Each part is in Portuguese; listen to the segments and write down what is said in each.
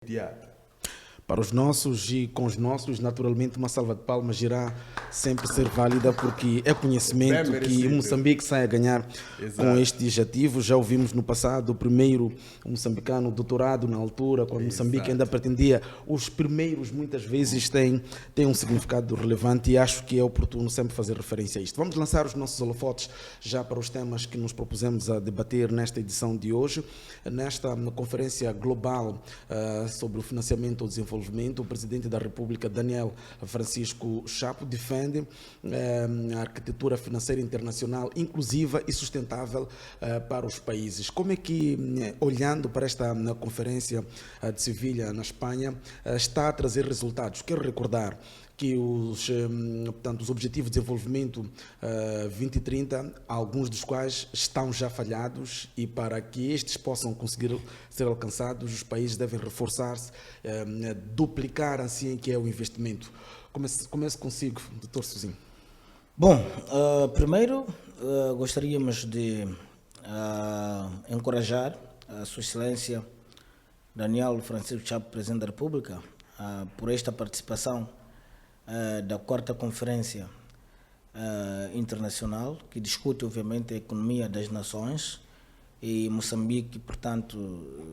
Teatro. Para os nossos e com os nossos, naturalmente, uma salva de palmas irá sempre ser válida, porque é conhecimento que Moçambique sai a ganhar. Exato. Com este adjetivo. Já ouvimos no passado o primeiro moçambicano doutorado na altura, quando Moçambique ainda pretendia. Os primeiros, muitas vezes, têm um significado relevante e acho que é oportuno sempre fazer referência a isto. Vamos lançar os nossos holofotes já para os temas que nos propusemos a debater nesta edição de hoje. Nesta conferência global sobre o financiamento ao desenvolvimento, o Presidente da República, Daniel Francisco Chapo, defende a arquitetura financeira internacional inclusiva e sustentável para os países. Como é que, olhando para esta conferência de Sevilha, na Espanha, está a trazer resultados? Quero recordar que os Objetivos de Desenvolvimento 2030, alguns dos quais estão já falhados, e para que estes possam conseguir ser alcançados, os países devem reforçar-se, duplicar assim que é o investimento. Comece consigo, Dr. Suzinho. Bom, primeiro gostaríamos de encorajar a Sua Excelência Daniel Francisco Chapo, Presidente da República, por esta participação da quarta conferência internacional, que discute obviamente a economia das nações, e Moçambique, portanto,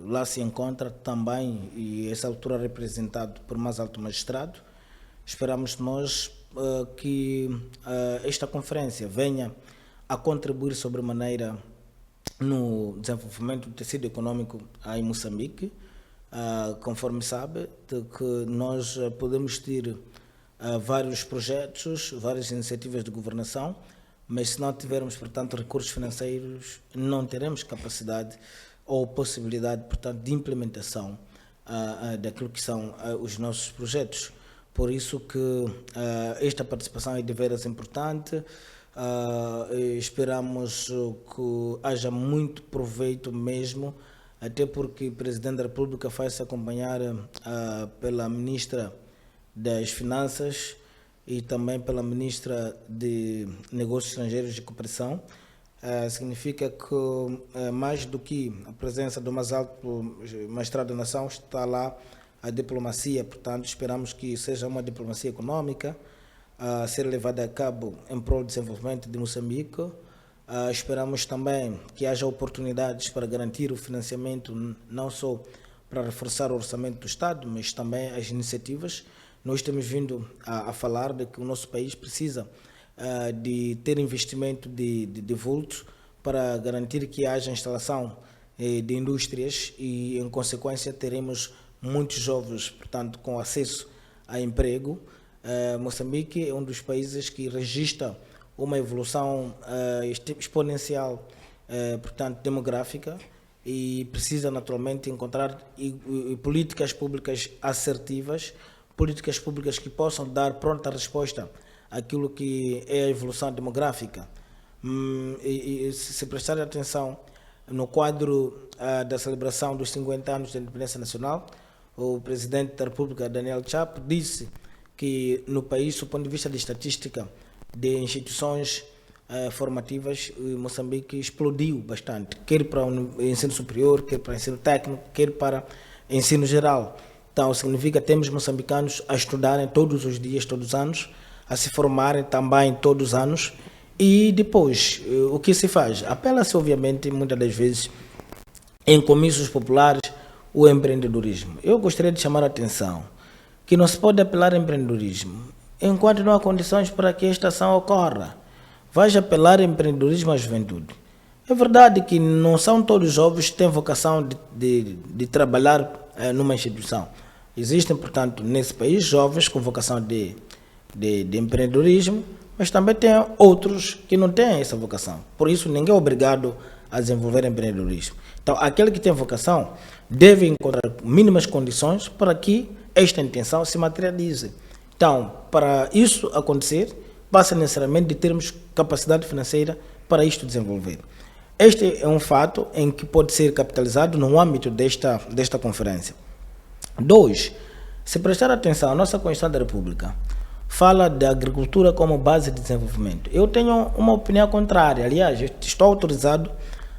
lá se encontra também, e essa altura representado por mais alto magistrado. Esperamos nós que esta conferência venha a contribuir sobremaneira no desenvolvimento do tecido econômico em Moçambique. Conforme sabe, de que nós podemos ter vários projetos, várias iniciativas de governação, mas se não tivermos, portanto, recursos financeiros, não teremos capacidade ou possibilidade, portanto, de implementação daquilo que são os nossos projetos. Por isso que esta participação é de veras importante. Esperamos que haja muito proveito mesmo, até porque o Presidente da República faz-se acompanhar pela Ministra das Finanças e também pela Ministra de Negócios Estrangeiros e Cooperação. Significa que, mais do que a presença do mais alto magistrado da nação, está lá a diplomacia. Portanto, esperamos que seja uma diplomacia econômica a ser levada a cabo em prol do desenvolvimento de Moçambique. Esperamos também que haja oportunidades para garantir o financiamento, não só para reforçar o orçamento do Estado, mas também as iniciativas. Nós temos vindo a falar de que o nosso país precisa de ter investimento de vulto para garantir que haja instalação de indústrias e, em consequência, teremos muitos jovens, portanto, com acesso a emprego. Moçambique é um dos países que registra uma evolução exponencial, portanto, demográfica, e precisa naturalmente encontrar políticas públicas assertivas, políticas públicas que possam dar pronta resposta àquilo que é a evolução demográfica. E se prestar atenção no quadro da celebração dos 50 anos da independência nacional, o Presidente da República, Daniel Chapo, disse que no país, do ponto de vista de estatística de instituições formativas, Moçambique explodiu bastante, quer para o ensino superior, quer para o ensino técnico, quer para o ensino geral. Então, significa que temos moçambicanos a estudarem todos os dias, todos os anos, a se formarem também todos os anos. E depois, o que se faz? Apela-se, obviamente, muitas das vezes, em comícios populares, o empreendedorismo. Eu gostaria de chamar a atenção que não se pode apelar ao empreendedorismo enquanto não há condições para que esta ação ocorra. Vais apelar ao empreendedorismo à juventude. É verdade que não são todos os jovens que têm vocação de trabalhar numa instituição. Existem, portanto, nesse país, jovens com vocação de empreendedorismo, mas também tem outros que não têm essa vocação. Por isso, ninguém é obrigado a desenvolver empreendedorismo. Então, aquele que tem vocação deve encontrar mínimas condições para que esta intenção se materialize. Então, para isso acontecer, passa necessariamente de termos capacidade financeira para isto desenvolver. Este é um fato em que pode ser capitalizado no âmbito desta conferência. 2. Se prestar atenção, a nossa Constituição da República fala da agricultura como base de desenvolvimento. Eu tenho uma opinião contrária. Aliás, eu estou autorizado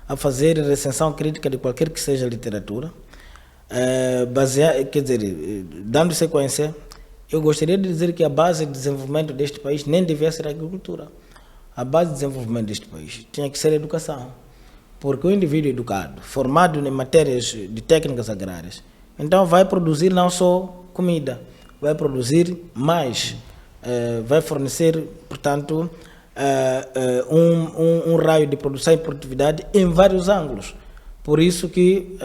a fazer recensão crítica de qualquer que seja a literatura. Quer dizer, dando sequência, eu gostaria de dizer que a base de desenvolvimento deste país nem devia ser a agricultura. A base de desenvolvimento deste país tinha que ser a educação. Porque o indivíduo educado, formado em matérias de técnicas agrárias, então vai produzir não só comida, vai produzir mais, vai fornecer, portanto, um raio de produção e produtividade em vários ângulos. Por isso que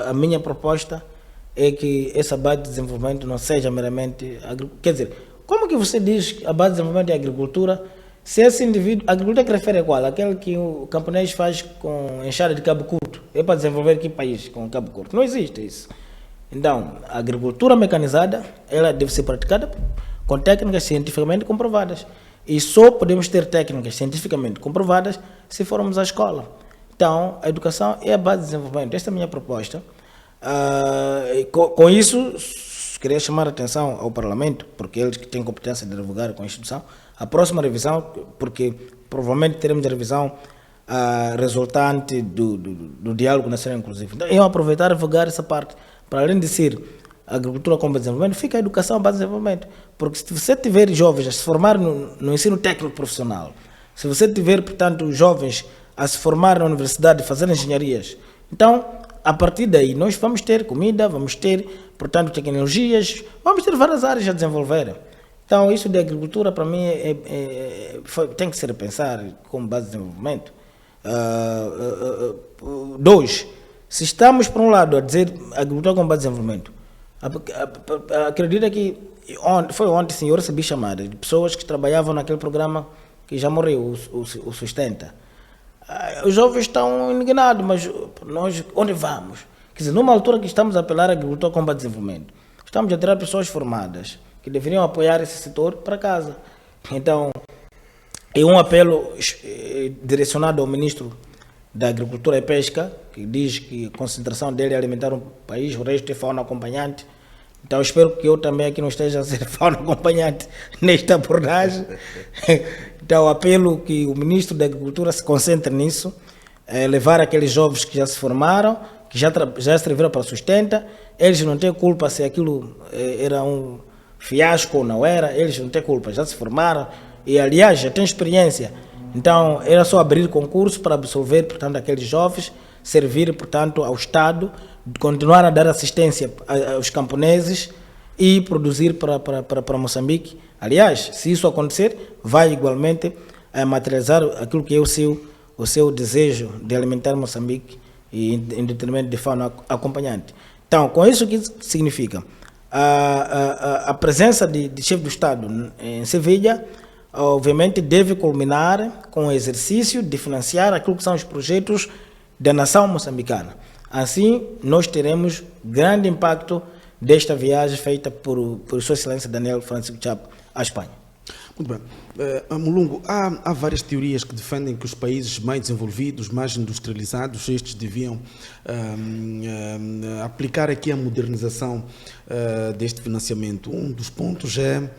a minha proposta é que essa base de desenvolvimento não seja meramente agricultura. Quer dizer, como que você diz que a base de desenvolvimento é agricultura, se esse indivíduo, a agricultura que refere a qual? Aquele que o camponês faz com enxada de cabo curto. É para desenvolver que país com cabo curto? Não existe isso. Então, a agricultura mecanizada, ela deve ser praticada com técnicas cientificamente comprovadas. E só podemos ter técnicas cientificamente comprovadas se formos à escola. Então, a educação é a base de desenvolvimento. Esta é a minha proposta. Com isso, queria chamar a atenção ao Parlamento, porque eles que têm competência de revogar a Constituição, a próxima revisão, porque provavelmente teremos a revisão resultante do diálogo nacional inclusivo. Então, eu aproveitar e revogar essa parte, para além de ser a agricultura como desenvolvimento, fica a educação base de desenvolvimento. Porque se você tiver jovens a se formar no ensino técnico profissional, se você tiver, portanto, jovens a se formar na universidade, fazer engenharias, então, a partir daí, nós vamos ter comida, vamos ter, portanto, tecnologias, vamos ter várias áreas a desenvolver. Então, isso de agricultura, para mim, tem que ser pensar como base de desenvolvimento. Dois, se estamos, por um lado, a dizer agricultura como base de desenvolvimento, acredita que foi ontem, sim, eu recebi chamadas de pessoas que trabalhavam naquele programa que já morreu, o Sustenta. Os jovens estão indignados, mas nós onde vamos? Quer dizer, numa altura que estamos a apelar à agricultura como base de desenvolvimento, estamos a tirar pessoas formadas que deveriam apoiar esse setor para casa. Então, é um apelo direcionado ao ministro da Agricultura e Pesca, que diz que a concentração dele é alimentar um país, o resto é fauna acompanhante. Então, espero que eu também aqui não esteja a ser fauna acompanhante nesta abordagem. Então, apelo que o ministro da Agricultura se concentre nisso, levar aqueles jovens que já se formaram, que já serviram para Sustenta. Eles não têm culpa se aquilo era um fiasco ou não era, eles não têm culpa, já se formaram e, aliás, já têm experiência. Então, era só abrir concurso para absorver, portanto, aqueles jovens, servir, portanto, ao Estado, continuar a dar assistência aos camponeses e produzir para Moçambique. Aliás, se isso acontecer, vai igualmente materializar aquilo que é o seu desejo de alimentar Moçambique em detrimento de fauna acompanhante. Então, com isso, o que significa? A presença de chefe do Estado em Sevilha, obviamente, deve culminar com o exercício de financiar aquilo que são os projetos da nação moçambicana. Assim, nós teremos grande impacto desta viagem feita por Sua Excelência Daniel Francisco Chapo à Espanha. Muito bem. Mulungu, há várias teorias que defendem que os países mais desenvolvidos, mais industrializados, estes deviam aplicar aqui a modernização deste financiamento. Um dos pontos é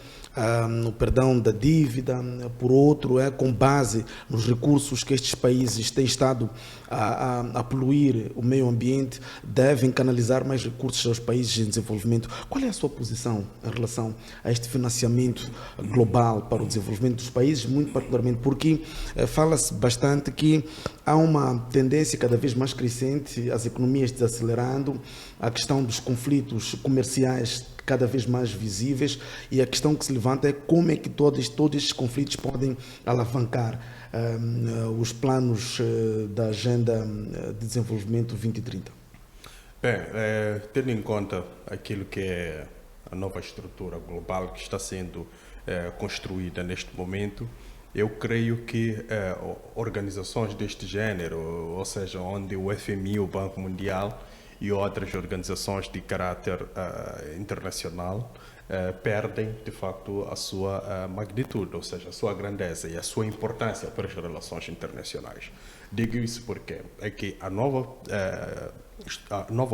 no perdão da dívida, por outro, com base nos recursos que estes países têm estado a poluir o meio ambiente, devem canalizar mais recursos aos países em desenvolvimento. Qual é a sua posição em relação a este financiamento global para o desenvolvimento dos países, muito particularmente porque fala-se bastante que há uma tendência cada vez mais crescente, as economias desacelerando, a questão dos conflitos comerciais cada vez mais visíveis, e a questão que se levanta é como é que todos estes conflitos podem alavancar os planos da Agenda de Desenvolvimento 2030. Bem, tendo em conta aquilo que é a nova estrutura global que está sendo construída neste momento, eu creio que organizações deste género, ou seja, onde o FMI, o Banco Mundial e outras organizações de caráter internacional perdem, de facto, a sua magnitude, ou seja, a sua grandeza e a sua importância para as relações internacionais. Digo isso porque é que a nova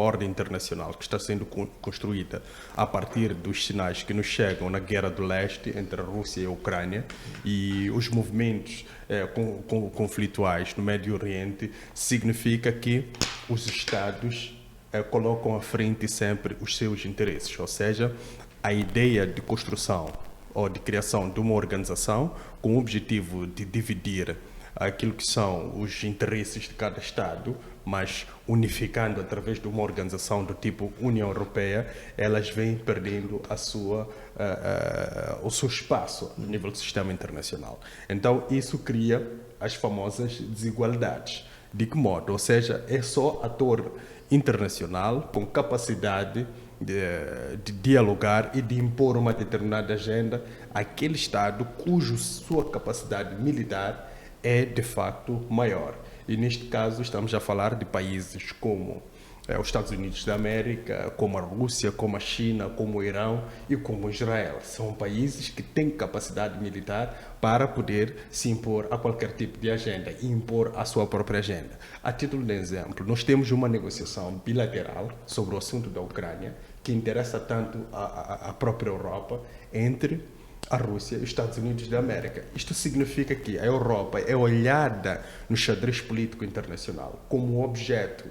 ordem internacional que está sendo construída a partir dos sinais que nos chegam na Guerra do Leste entre a Rússia e a Ucrânia e os movimentos conflituais no Médio Oriente, significa que os Estados colocam à frente sempre os seus interesses, ou seja, a ideia de construção ou de criação de uma organização com o objetivo de dividir aquilo que são os interesses de cada Estado, mas unificando através de uma organização do tipo União Europeia, elas vêm perdendo o seu espaço no nível do sistema internacional. Então, isso cria as famosas desigualdades. De que modo? Ou seja, é só ator internacional com capacidade de dialogar e de impor uma determinada agenda àquele Estado cuja sua capacidade militar é de facto maior. E neste caso estamos a falar de países como os Estados Unidos da América, como a Rússia, como a China, como o Irão e como Israel. São países que têm capacidade militar para poder se impor a qualquer tipo de agenda e impor a sua própria agenda. A título de exemplo, nós temos uma negociação bilateral sobre o assunto da Ucrânia que interessa tanto a própria Europa entre a Rússia e os Estados Unidos da América. Isto significa que a Europa é olhada no xadrez político internacional como um objeto,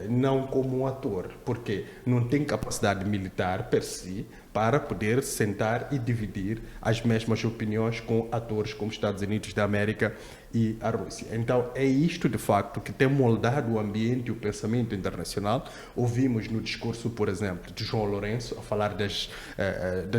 não como um ator, porque não tem capacidade militar per si para poder sentar e dividir as mesmas opiniões com atores como os Estados Unidos da América e a Rússia. Então, é isto, de facto, que tem moldado o ambiente e o pensamento internacional. Ouvimos no discurso, por exemplo, de João Lourenço, a falar das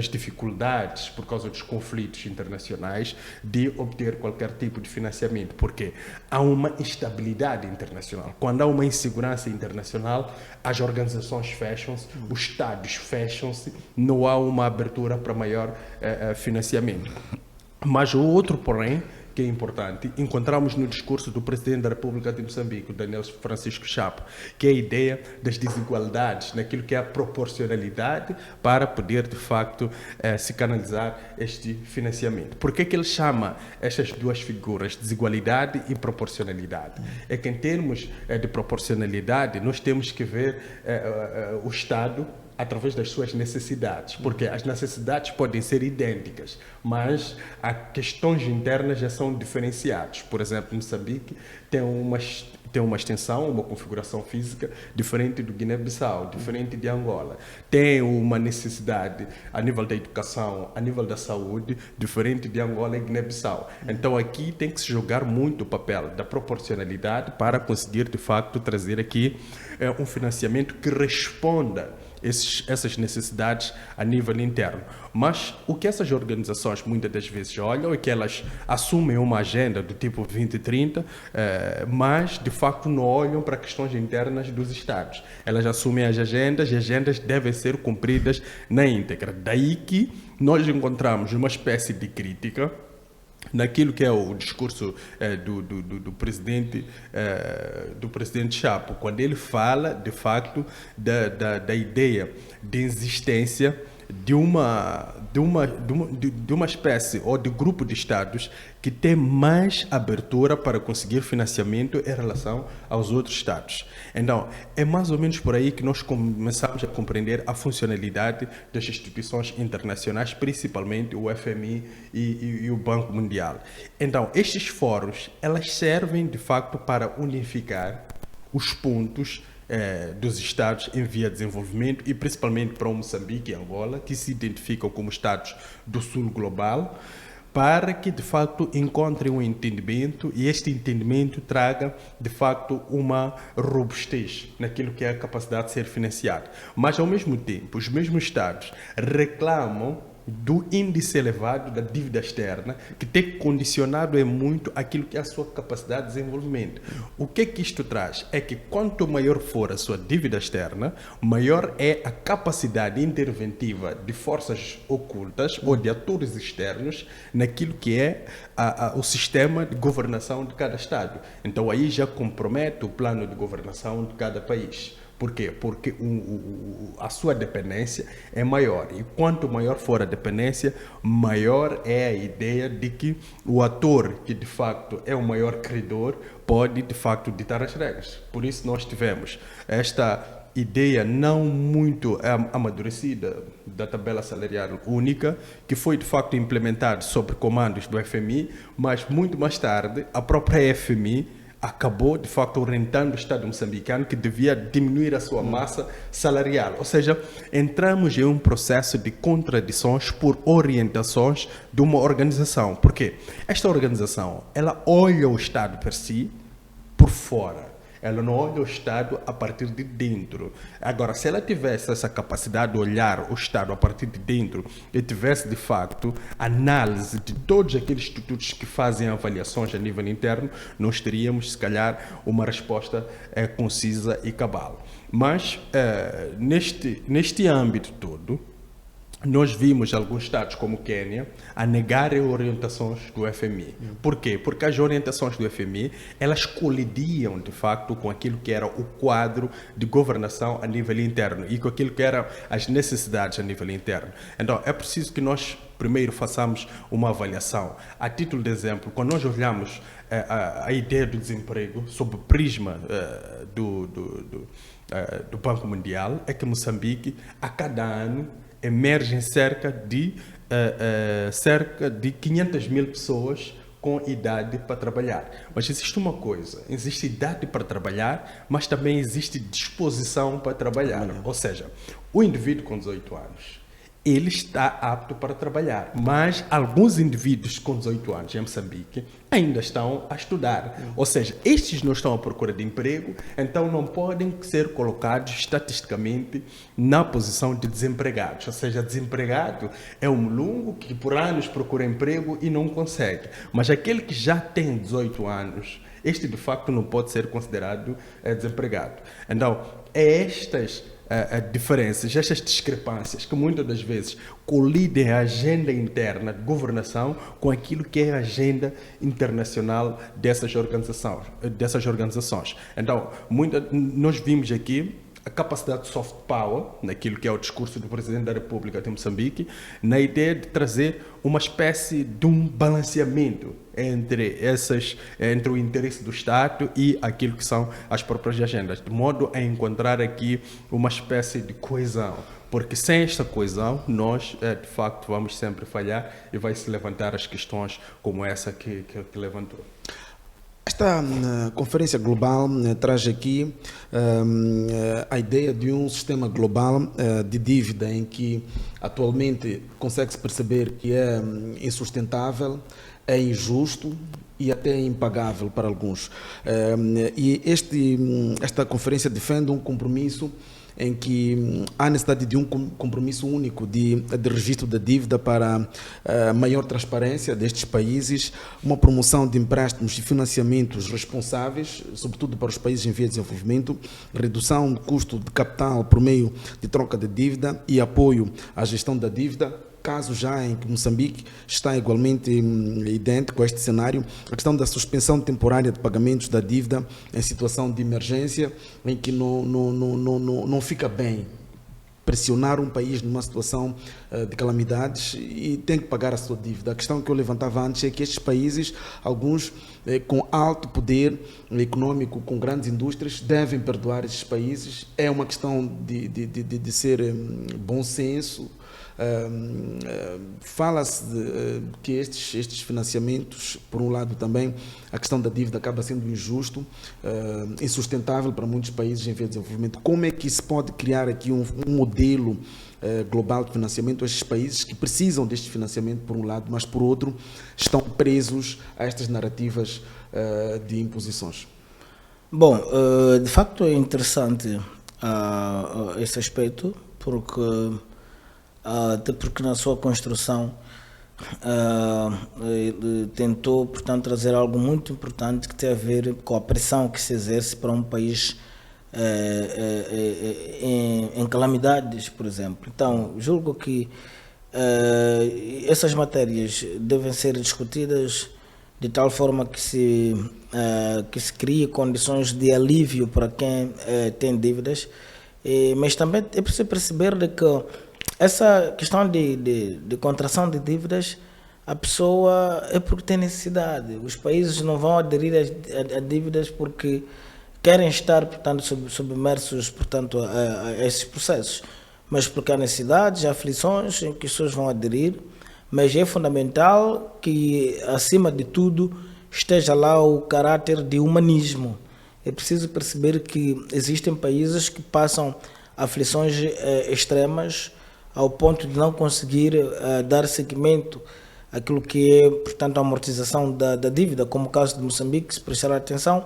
dificuldades por causa dos conflitos internacionais de obter qualquer tipo de financiamento, porque há uma instabilidade internacional. Quando há uma insegurança internacional, as organizações fecham-se, os Estados fecham-se, não há uma abertura para maior financiamento. Mas o outro, porém, que é importante, encontramos no discurso do Presidente da República de Moçambique, Daniel Francisco Chapo, que é a ideia das desigualdades, naquilo que é a proporcionalidade para poder, de facto, se canalizar este financiamento. Por que ele chama estas duas figuras, desigualdade e proporcionalidade? É que, em termos de proporcionalidade, nós temos que ver o Estado através das suas necessidades, porque as necessidades podem ser idênticas, mas as questões internas já são diferenciadas. Por exemplo, Moçambique tem uma extensão, uma configuração física diferente do Guiné-Bissau, diferente de Angola. Tem uma necessidade a nível da educação, a nível da saúde, diferente de Angola e Guiné-Bissau. Então aqui tem que se jogar muito o papel da proporcionalidade para conseguir, de facto, trazer aqui um financiamento que responda essas necessidades a nível interno. Mas o que essas organizações muitas das vezes olham é que elas assumem uma agenda do tipo 2030, mas de facto não olham para questões internas dos Estados. Elas assumem as agendas e as agendas devem ser cumpridas na íntegra. Daí que nós encontramos uma espécie de crítica naquilo que é o discurso do presidente Chapo, quando ele fala, de facto, da ideia de existência de uma espécie ou de grupo de Estados que tem mais abertura para conseguir financiamento em relação aos outros Estados. Então, é mais ou menos por aí que nós começamos a compreender a funcionalidade das instituições internacionais, principalmente o FMI e o Banco Mundial. Então, estes fóruns, elas servem de facto para unificar os pontos dos Estados em via de desenvolvimento e principalmente para o Moçambique e Angola, que se identificam como Estados do Sul global, para que de facto encontrem um entendimento e este entendimento traga de facto uma robustez naquilo que é a capacidade de ser financiado. Mas ao mesmo tempo, os mesmos Estados reclamam do índice elevado da dívida externa, que tem condicionado muito aquilo que é a sua capacidade de desenvolvimento. O que isto traz? É que quanto maior for a sua dívida externa, maior é a capacidade interventiva de forças ocultas ou de atores externos naquilo que é o sistema de governação de cada Estado. Então aí já compromete o plano de governação de cada país. Por quê? Porque a sua dependência é maior. E quanto maior for a dependência, maior é a ideia de que o ator, que de facto é o maior credor, pode de facto ditar as regras. Por isso nós tivemos esta ideia não muito amadurecida da tabela salarial única, que foi de facto implementada sob comandos do FMI, mas muito mais tarde a própria FMI acabou, de facto, orientando o Estado moçambicano que devia diminuir a sua massa salarial. Ou seja, entramos em um processo de contradições por orientações de uma organização. Por quê? Esta organização, ela olha o Estado per si, por fora. Ela não olha o Estado a partir de dentro. Agora, se ela tivesse essa capacidade de olhar o Estado a partir de dentro e tivesse, de facto, análise de todos aqueles institutos que fazem avaliações a nível interno, nós teríamos, se calhar, uma resposta concisa e cabal. Mas, neste âmbito todo, nós vimos alguns estados como o Quênia a negarem orientações do FMI. Por quê? Porque as orientações do FMI, elas colidiam, de facto, com aquilo que era o quadro de governação a nível interno e com aquilo que eram as necessidades a nível interno. Então, é preciso que nós primeiro façamos uma avaliação. A título de exemplo, quando nós olhamos a ideia do desemprego sob o prisma do Banco Mundial, é que Moçambique, a cada ano, emergem cerca de 500 mil pessoas com idade para trabalhar. Mas existe uma coisa, existe idade para trabalhar, mas também existe disposição para trabalhar. Ou seja, o indivíduo com 18 anos, ele está apto para trabalhar, mas alguns indivíduos com 18 anos em Moçambique ainda estão a estudar. Ou seja, estes não estão à procura de emprego, então não podem ser colocados estatisticamente na posição de desempregados. Ou seja, desempregado é um mulungo que por anos procura emprego e não consegue. Mas aquele que já tem 18 anos, este de facto não pode ser considerado desempregado. Então, estas diferenças, estas discrepâncias que muitas das vezes colidem a agenda interna de governação com aquilo que é a agenda internacional dessas organizações. Então, nós vimos aqui a capacidade de soft power, naquilo que é o discurso do Presidente da República de Moçambique, na ideia de trazer uma espécie de um balanceamento entre o interesse do Estado e aquilo que são as próprias agendas, de modo a encontrar aqui uma espécie de coesão, porque sem esta coesão nós, de facto, vamos sempre falhar e vai se levantar as questões como essa que levantou. Esta conferência global traz aqui a ideia de um sistema global de dívida em que atualmente consegue-se perceber que é insustentável, é injusto e até impagável para alguns. E esta conferência defende um compromisso em que há necessidade de um compromisso único de registro da dívida para maior transparência destes países, uma promoção de empréstimos e financiamentos responsáveis, sobretudo para os países em vias de desenvolvimento, redução do custo de capital por meio de troca de dívida e apoio à gestão da dívida. Caso já em que Moçambique está igualmente idêntico a este cenário, a questão da suspensão temporária de pagamentos da dívida em situação de emergência, em que não fica bem pressionar um país numa situação de calamidades e tem que pagar a sua dívida. A questão que eu levantava antes é que estes países, alguns com alto poder econômico, com grandes indústrias, devem perdoar estes países. É uma questão de ser bom senso. Fala-se que estes financiamentos, por um lado também, a questão da dívida acaba sendo injusto, insustentável para muitos países em vias de desenvolvimento. Como é que se pode criar aqui um modelo global de financiamento a estes países que precisam deste financiamento, por um lado, mas por outro, estão presos a estas narrativas de imposições? Bom, de facto é interessante esse aspecto, até porque na sua construção tentou, portanto, trazer algo muito importante que tem a ver com a pressão que se exerce para um país em calamidades, por exemplo. Então, julgo que essas matérias devem ser discutidas de tal forma que se crie condições de alívio para quem tem dívidas, mas também é preciso perceber de que essa questão de contração de dívidas, a pessoa é porque tem necessidade. Os países não vão aderir a dívidas porque querem estar, portanto, submersos, portanto, a esses processos, mas porque há necessidades, há aflições em que as pessoas vão aderir, mas é fundamental que, acima de tudo, esteja lá o caráter de humanismo. É preciso perceber que existem países que passam aflições extremas ao ponto de não conseguir dar seguimento àquilo que é, portanto, a amortização da dívida, como o caso de Moçambique. Se prestar atenção,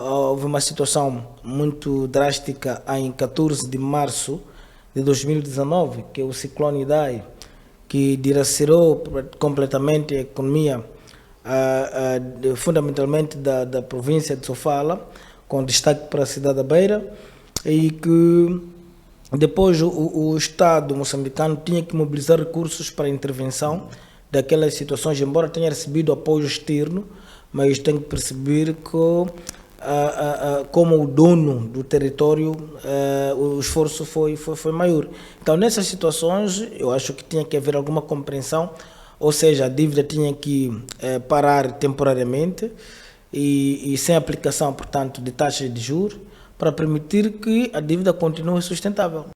houve uma situação muito drástica em 14 de março de 2019, que é o ciclone Idai, que dilacerou completamente a economia, fundamentalmente da província de Sofala, com destaque para a cidade da Beira, e que depois o Estado moçambicano tinha que mobilizar recursos para a intervenção daquelas situações, embora tenha recebido apoio externo, mas tem que perceber que, como o dono do território, o esforço foi maior. Então, nessas situações, eu acho que tinha que haver alguma compreensão, ou seja, a dívida tinha que parar temporariamente e sem aplicação, portanto, de taxas de juros, para permitir que a dívida continue sustentável.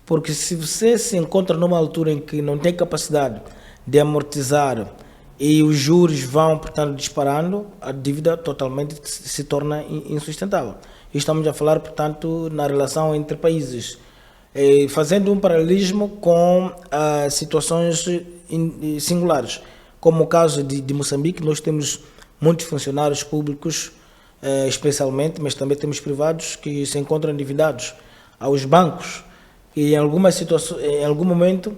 Porque se você se encontra numa altura em que não tem capacidade de amortizar e os juros vão, portanto, disparando, a dívida totalmente se torna insustentável. E estamos a falar, portanto, na relação entre países, fazendo um paralelismo com situações singulares, como o caso de Moçambique. Nós temos muitos funcionários públicos, especialmente, mas também temos privados que se encontram endividados aos bancos, e em algumas situações, em algum momento,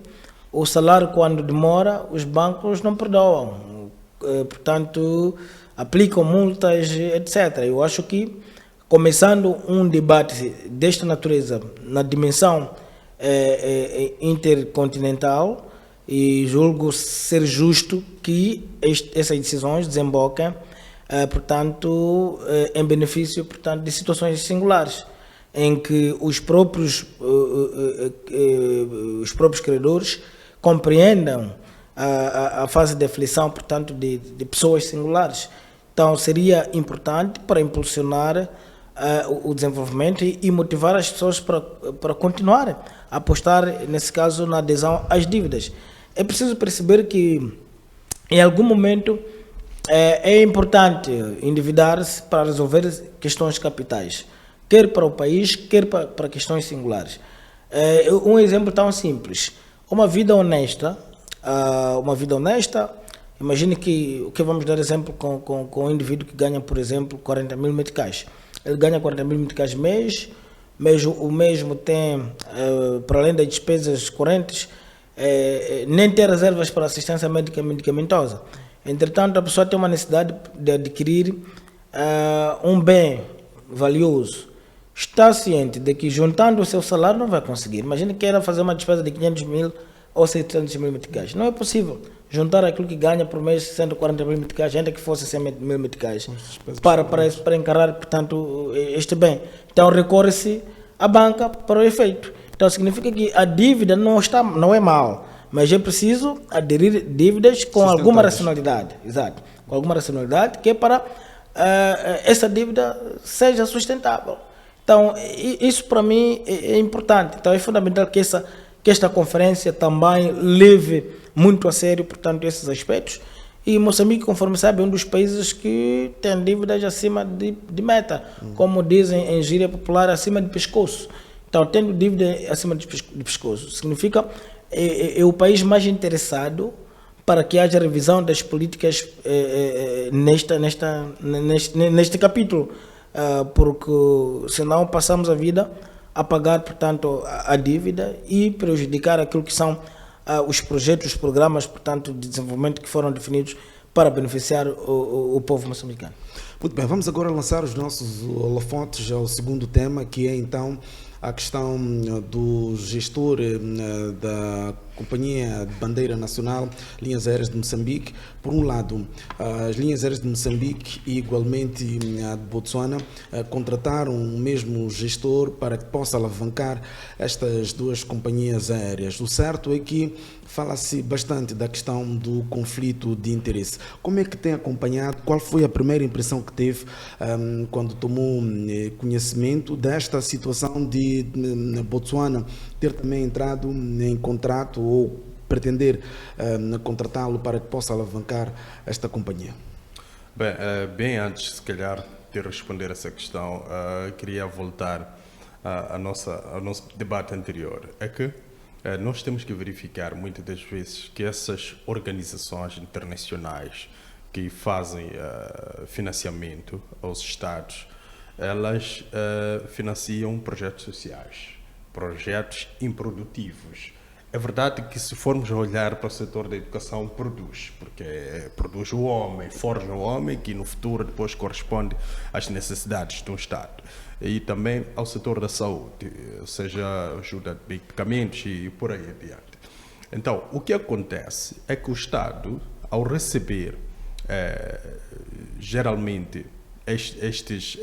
o salário, quando demora, os bancos não perdoam, portanto, aplicam multas, etc. Eu acho que, começando um debate desta natureza na dimensão intercontinental, e julgo ser justo que essas decisões desemboquem, portanto, em benefício, portanto, de situações singulares, em que os próprios credores compreendam a fase de aflição, portanto, de pessoas singulares. Então, seria importante para impulsionar o desenvolvimento e motivar as pessoas para continuar a apostar, nesse caso, na adesão às dívidas. É preciso perceber que, em algum momento, é importante endividar-se para resolver questões capitais, quer para o país, quer para questões singulares. Um exemplo tão simples: uma vida honesta, imagine que vamos dar exemplo com um indivíduo que ganha, por exemplo, 40 mil meticais. Ele ganha 40 mil meticais mês, o mesmo tem, para além das despesas correntes, nem tem reservas para assistência médica medicamentosa. Entretanto, a pessoa tem uma necessidade de adquirir um bem valioso. Está ciente de que, juntando o seu salário, não vai conseguir. Imagina que queira fazer uma despesa de 500 mil ou 600 mil meticais. Não é possível juntar aquilo que ganha por mês, 140 mil meticais, ainda que fosse 100 mil meticais, para encarar, portanto, este bem. Então, recorre-se à banca para o efeito. Então, significa que a dívida não é mal, mas é preciso aderir dívidas com alguma racionalidade. Exato. Com alguma racionalidade, que é para essa dívida seja sustentável. Então, isso para mim é importante. Então, é fundamental que esta conferência também leve muito a sério, portanto, esses aspectos. E Moçambique, conforme sabe, é um dos países que tem dívidas acima de meta, como dizem em gíria popular, acima de pescoço. Então, tendo dívida acima de pescoço, significa é o país mais interessado para que haja revisão das políticas neste capítulo, porque senão passamos a vida a pagar, portanto, a dívida e prejudicar aquilo que são os projetos, os programas, portanto, de desenvolvimento que foram definidos para beneficiar o povo moçambicano. Muito bem, vamos agora lançar os nossos holofotes ao segundo tema, que é então a questão do gestor da Companhia de Bandeira Nacional, Linhas Aéreas de Moçambique. Por um lado, as Linhas Aéreas de Moçambique e igualmente a de Botsuana contrataram o mesmo gestor para que possa alavancar estas duas companhias aéreas. O certo é que fala-se bastante da questão do conflito de interesse. Como é que tem acompanhado? Qual foi a primeira impressão que teve quando tomou conhecimento desta situação de Botsuana ter também entrado em contrato ou pretender contratá-lo para que possa alavancar esta companhia? Bem antes, se calhar, de responder essa questão, queria voltar ao nosso debate anterior. É que nós temos que verificar, muitas das vezes, que essas organizações internacionais que fazem financiamento aos Estados, elas financiam projetos sociais, projetos improdutivos. É verdade que, se formos olhar para o setor da educação, produz, porque produz o homem, forja o homem, que no futuro depois corresponde às necessidades de um Estado. E também ao setor da saúde, ou seja, ajuda de medicamentos e por aí adiante. Então, o que acontece é que o Estado, ao receber, geralmente, estes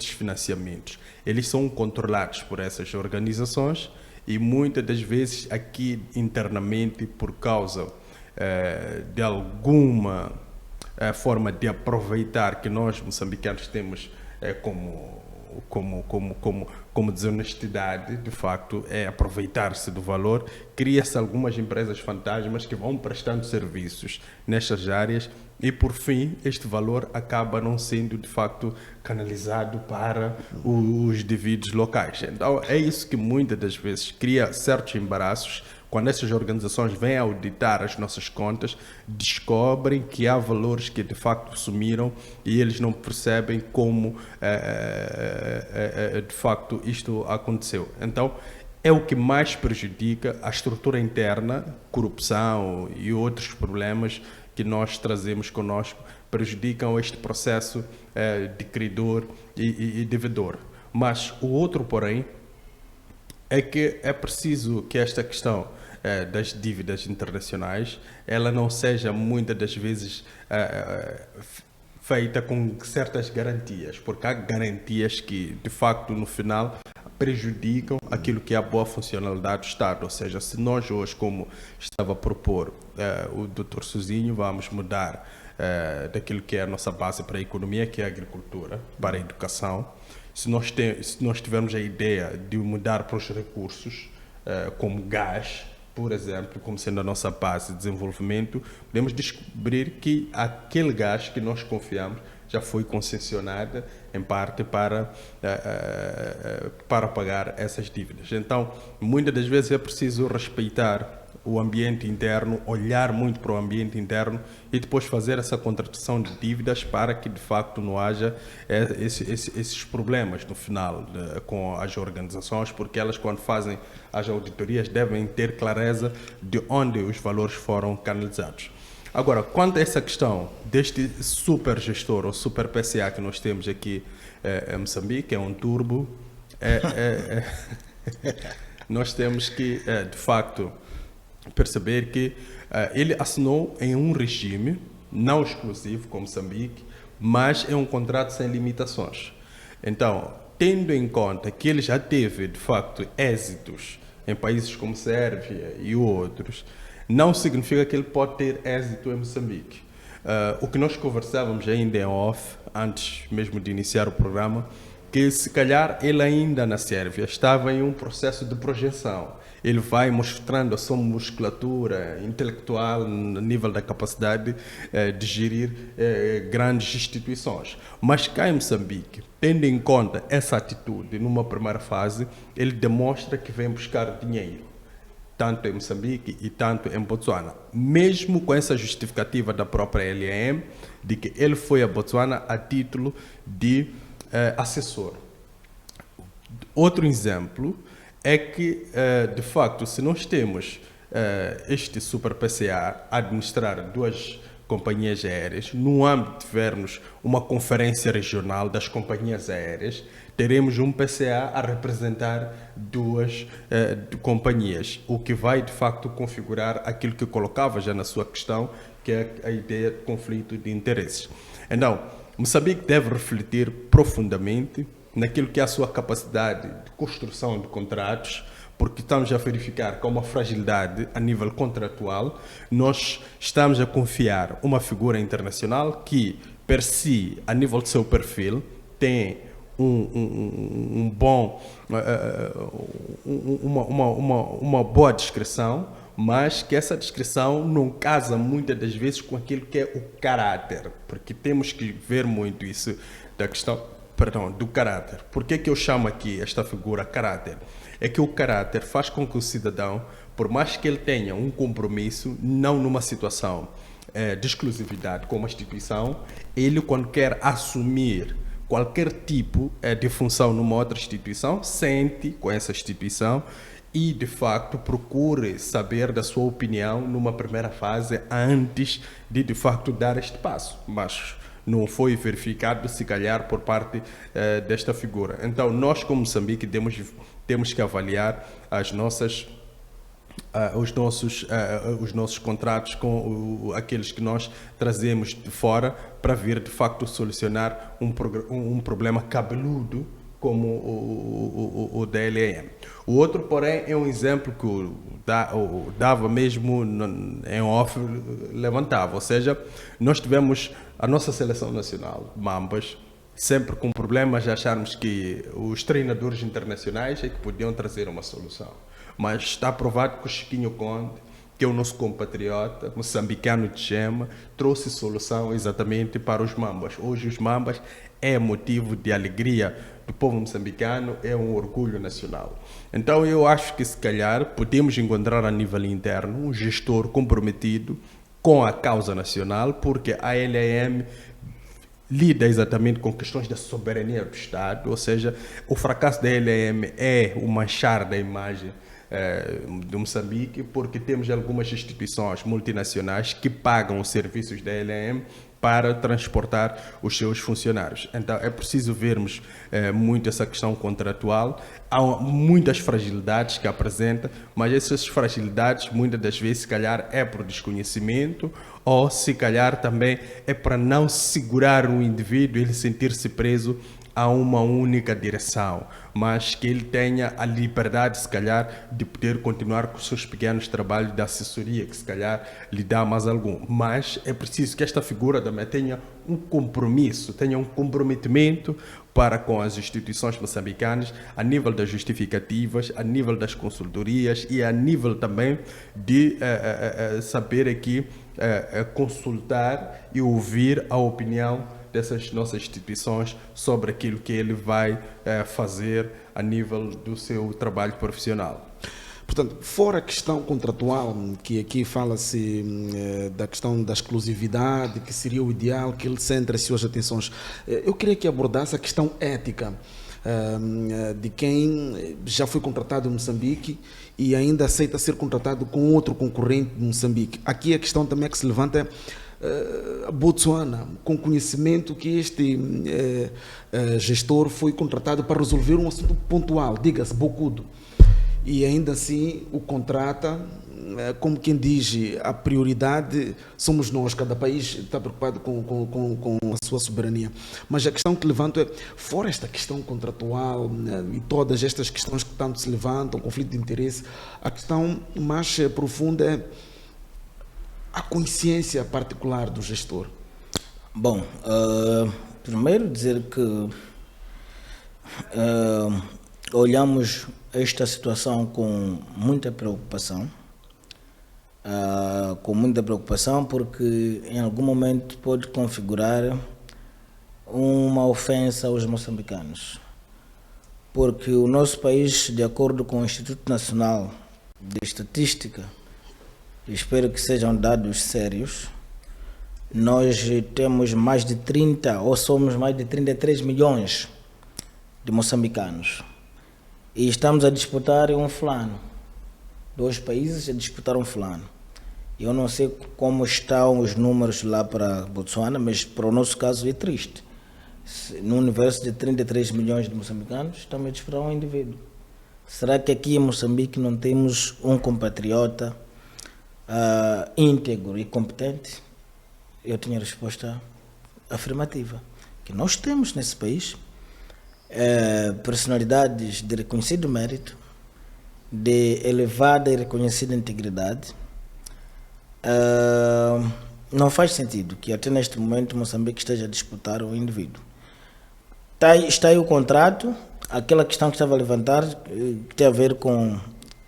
financiamentos, eles são controlados por essas organizações, e muitas das vezes aqui internamente, por causa de alguma forma de aproveitar que nós moçambicanos temos como desonestidade, de facto, é aproveitar-se do valor, cria-se algumas empresas fantasmas que vão prestando serviços nestas áreas e, por fim, este valor acaba não sendo, de facto, canalizado para os devidos locais. Então, é isso que muitas das vezes cria certos embaraços. Quando essas organizações vêm auditar as nossas contas, descobrem que há valores que de facto sumiram e eles não percebem como de facto isto aconteceu. Então, é o que mais prejudica a estrutura interna, corrupção e outros problemas que nós trazemos conosco, prejudicam este processo de credor e devedor. Mas o outro, porém, é que é preciso que esta questão das dívidas internacionais, ela não seja muitas das vezes feita com certas garantias, porque há garantias que, de facto, no final, prejudicam aquilo que é a boa funcionalidade do Estado. Ou seja, se nós hoje, como estava a propor o Dr. Suzinho, vamos mudar daquilo que é a nossa base para a economia, que é a agricultura, para a educação, se nós tivermos a ideia de mudar para os recursos, como gás, por exemplo, como sendo a nossa base de desenvolvimento, podemos descobrir que aquele gás que nós confiamos já foi concessionado, em parte, para pagar essas dívidas. Então, muitas das vezes é preciso respeitar o ambiente interno, olhar muito para o ambiente interno e depois fazer essa contratação de dívidas para que, de facto, não haja esses problemas no final com as organizações, porque elas, quando fazem as auditorias, devem ter clareza de onde os valores foram canalizados. Agora, quanto a essa questão deste super gestor ou super PCA que nós temos aqui em Moçambique, é um turbo, nós temos que, de facto, perceber que ele assinou em um regime não exclusivo com Moçambique, mas é um contrato sem limitações. Então, tendo em conta que ele já teve, de facto, êxitos em países como Sérvia e outros, não significa que ele pode ter êxito em Moçambique. O que nós conversávamos ainda em off, antes mesmo de iniciar o programa, que se calhar ele ainda na Sérvia estava em um processo de projeção. Ele vai mostrando a sua musculatura intelectual no nível da capacidade de gerir grandes instituições. Mas cá em Moçambique, tendo em conta essa atitude numa primeira fase, ele demonstra que vem buscar dinheiro, tanto em Moçambique e tanto em Botsuana. Mesmo com essa justificativa da própria LAM, de que ele foi a Botsuana a título de assessor. Outro exemplo é que, de facto, se nós temos este super PCA a administrar duas companhias aéreas, no âmbito de tivermos uma conferência regional das companhias aéreas, teremos um PCA a representar duas companhias, o que vai, de facto, configurar aquilo que eu colocava já na sua questão, que é a ideia de conflito de interesses. Então, Moçambique deve refletir profundamente naquilo que é a sua capacidade de construção de contratos, porque estamos a verificar que há uma fragilidade a nível contratual. Nós estamos a confiar uma figura internacional que, per si, a nível do seu perfil, tem uma boa descrição, mas que essa descrição não casa muitas das vezes com aquilo que é o caráter, porque temos que ver muito isso da questão, perdão, do caráter. Por que eu chamo aqui esta figura caráter? É que o caráter faz com que o cidadão, por mais que ele tenha um compromisso, não numa situação de exclusividade com uma instituição, ele, quando quer assumir qualquer tipo de função numa outra instituição, sente com essa instituição e, de facto, procure saber da sua opinião numa primeira fase antes de facto, dar este passo. Mas não foi verificado, se calhar, por parte desta figura. Então, nós, como Moçambique, temos que avaliar os nossos contratos com aqueles que nós trazemos de fora para vir, de facto, solucionar um problema cabeludo como o DLM. O outro, porém, é um exemplo que o Dava mesmo em off levantava, ou seja, nós tivemos a nossa seleção nacional, Mambas, sempre com problemas de acharmos que os treinadores internacionais é que podiam trazer uma solução. Mas está provado que o Chiquinho Conde, que é o nosso compatriota, moçambicano de gema, trouxe solução exatamente para os Mambas. Hoje os Mambas é motivo de alegria do povo moçambicano, é um orgulho nacional. Então eu acho que se calhar podemos encontrar a nível interno um gestor comprometido com a causa nacional, porque a LAM lida exatamente com questões da soberania do Estado, ou seja, o fracasso da LAM é o manchar da imagem de Moçambique, porque temos algumas instituições multinacionais que pagam os serviços da LAM para transportar os seus funcionários. Então é preciso vermos muito essa questão contratual. Há muitas fragilidades que apresenta, mas essas fragilidades muitas das vezes se calhar é por desconhecimento ou se calhar também é para não segurar o indivíduo e ele sentir-se preso a uma única direção, mas que ele tenha a liberdade, se calhar, de poder continuar com os seus pequenos trabalhos de assessoria, que se calhar lhe dá mais algum. Mas é preciso que esta figura também tenha um compromisso, tenha um comprometimento para com as instituições moçambicanas, a nível das justificativas, a nível das consultorias e a nível também de saber aqui consultar e ouvir a opinião dessas nossas instituições sobre aquilo que ele vai fazer a nível do seu trabalho profissional. Portanto, fora a questão contratual, que aqui fala-se da questão da exclusividade, que seria o ideal, que ele centra as suas atenções, eu queria que abordasse a questão ética de quem já foi contratado em Moçambique e ainda aceita ser contratado com outro concorrente de Moçambique. Aqui a questão também que se levanta a Botsuana, com conhecimento que este gestor foi contratado para resolver um assunto pontual, diga-se, bocudo, e ainda assim o contrata, como quem diz, a prioridade somos nós, cada país está preocupado com a sua soberania. Mas a questão que levanto é, fora esta questão contratual e todas estas questões que tanto se levantam, conflito de interesse, a questão mais profunda é a consciência particular do gestor. Bom, primeiro dizer que olhamos esta situação com muita preocupação, porque em algum momento pode configurar uma ofensa aos moçambicanos, porque o nosso país, de acordo com o Instituto Nacional de Estatística, espero que sejam dados sérios, nós temos mais de 30, ou somos mais de 33 milhões de moçambicanos. E estamos a disputar um fulano. 2 países a disputar um fulano. Eu não sei como estão os números lá para Botsuana, mas para o nosso caso é triste. No universo de 33 milhões de moçambicanos, estamos a disputar um indivíduo. Será que aqui em Moçambique não temos um compatriota íntegro e competente? Eu tinha a resposta afirmativa, que nós temos nesse país personalidades de reconhecido mérito, de elevada e reconhecida integridade. Não faz sentido que até neste momento Moçambique esteja a disputar um indivíduo. Está aí o contrato, aquela questão que estava a levantar, que tem a ver com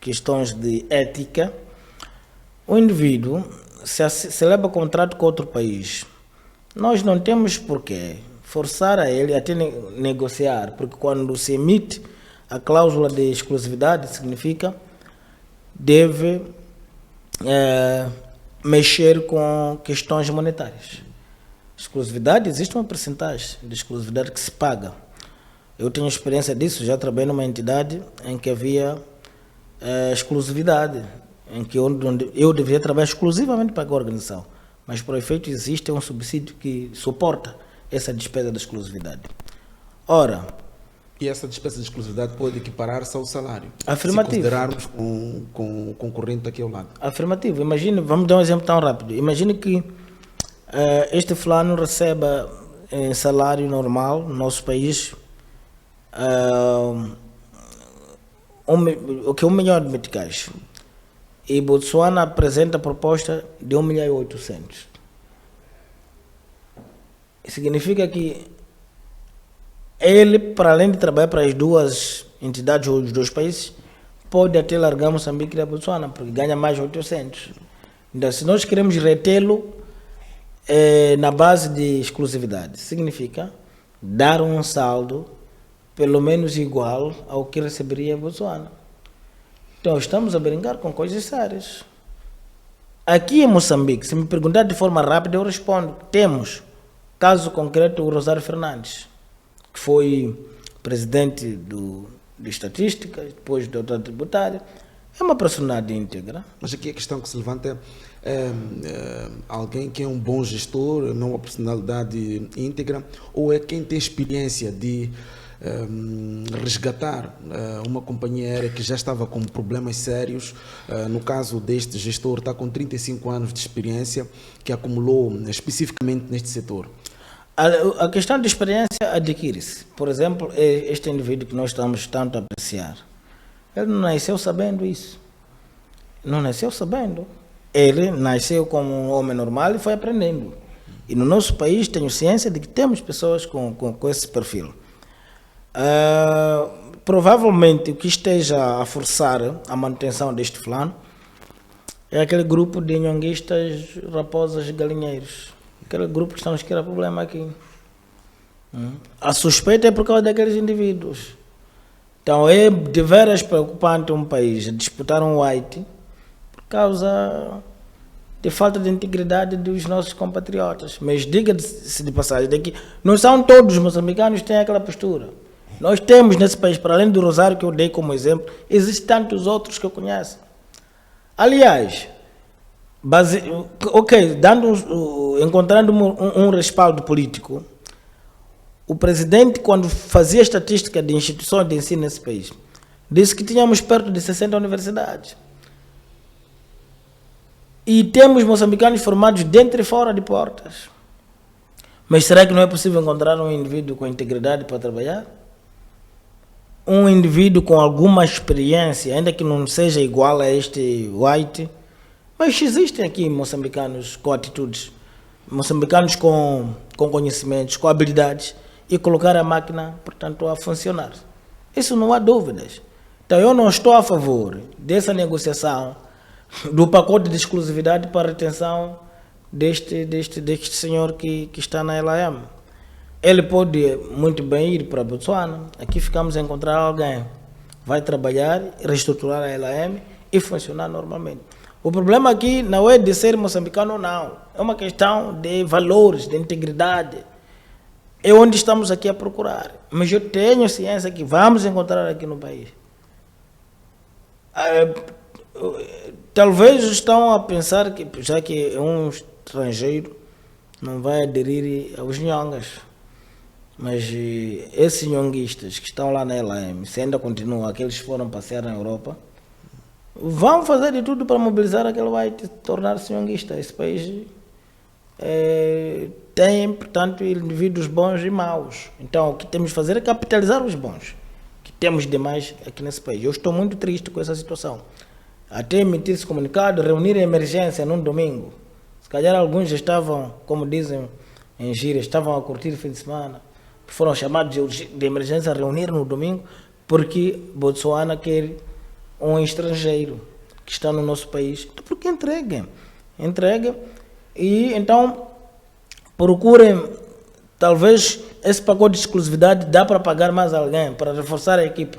questões de ética. O indivíduo se leva contrato com outro país, nós não temos porquê forçar a ele a ter negociar, porque quando se emite a cláusula de exclusividade, significa deve mexer com questões monetárias. Exclusividade, existe uma percentagem de exclusividade que se paga. Eu tenho experiência disso, já trabalhei numa entidade em que havia exclusividade, em que onde eu deveria trabalhar exclusivamente para a organização, mas por efeito existe um subsídio que suporta essa despesa da exclusividade. Ora, e essa despesa de exclusividade pode equiparar-se ao salário, afirmativo, se considerarmos com o concorrente aqui ao lado. Afirmativo. Imagine, vamos dar um exemplo tão rápido. Imagine que este fulano receba em salário normal no nosso país $1 milhão de meticais. E Botsuana apresenta a proposta de 1.800.000. Significa que ele, para além de trabalhar para as duas entidades ou os dois países, pode até largar Moçambique da Botsuana, porque ganha mais de 800. Então, se nós queremos retê-lo na base de exclusividade, significa dar um saldo pelo menos igual ao que receberia a Botsuana. Então, estamos a brincar com coisas sérias. Aqui em Moçambique, se me perguntar de forma rápida, eu respondo. Temos, caso concreto, o Rosário Fernandes, que foi presidente de Estatística, depois de autoridade tributária. É uma personalidade íntegra. Mas aqui a questão que se levanta é alguém que é um bom gestor, não uma personalidade íntegra, ou é quem tem experiência de resgatar uma companhia aérea que já estava com problemas sérios. No caso deste gestor, está com 35 anos de experiência que acumulou especificamente neste setor. A questão de experiência adquire-se. Por exemplo, este indivíduo que nós estamos tanto a apreciar, ele não nasceu sabendo isso. Não nasceu sabendo. Ele nasceu como um homem normal e foi aprendendo. E no nosso país tenho ciência de que temos pessoas com esse perfil. Provavelmente o que esteja a forçar a manutenção deste plano é aquele grupo de nhonguistas, raposas e galinheiros. Aquele grupo que estão a criar problema aqui. A suspeita é por causa daqueles indivíduos. Então é de veras preocupante um país disputar um white por causa de falta de integridade dos nossos compatriotas. Mas diga-se de passagem, daqui, não são todos os moçambicanos que têm aquela postura. Nós temos nesse país, para além do Rosário que eu dei como exemplo, existem tantos outros que eu conheço. Aliás, encontrando um respaldo político, o presidente, quando fazia estatística de instituições de ensino nesse país, disse que tínhamos perto de 60 universidades. E temos moçambicanos formados dentro e fora de portas. Mas será que não é possível encontrar um indivíduo com integridade para trabalhar? Um indivíduo com alguma experiência, ainda que não seja igual a este white, mas existem aqui moçambicanos com atitudes, moçambicanos com conhecimentos, com habilidades, e colocar a máquina, portanto, a funcionar. Isso não há dúvidas. Então eu não estou a favor dessa negociação do pacote de exclusividade para a retenção deste senhor que está na LAM. Ele pode muito bem ir para Botsuana. Aqui ficamos a encontrar alguém. Vai trabalhar, reestruturar a LAM e funcionar normalmente. O problema aqui não é de ser moçambicano ou não. É uma questão de valores, de integridade. É onde estamos aqui a procurar. Mas eu tenho ciência que vamos encontrar aqui no país. Talvez estão a pensar que, já que é um estrangeiro, não vai aderir aos nhongas. Mas esses nhonguistas que estão lá na LAM, se ainda continuam, aqueles que foram passear na Europa, vão fazer de tudo para mobilizar aquele white, tornar-se nhonguista. Esse país tem, portanto, indivíduos bons e maus. Então, o que temos de fazer é capitalizar os bons, que temos demais aqui nesse país. Eu estou muito triste com essa situação. Até emitir esse comunicado, reunir a emergência num domingo. Se calhar alguns já estavam, como dizem em gíria, estavam a curtir o fim de semana. Foram chamados de emergência a reunir no domingo, porque Botsuana quer um estrangeiro. que está no nosso país, então porque entreguem. E então procurem, talvez esse pacote de exclusividade dá para pagar mais alguém, para reforçar a equipe,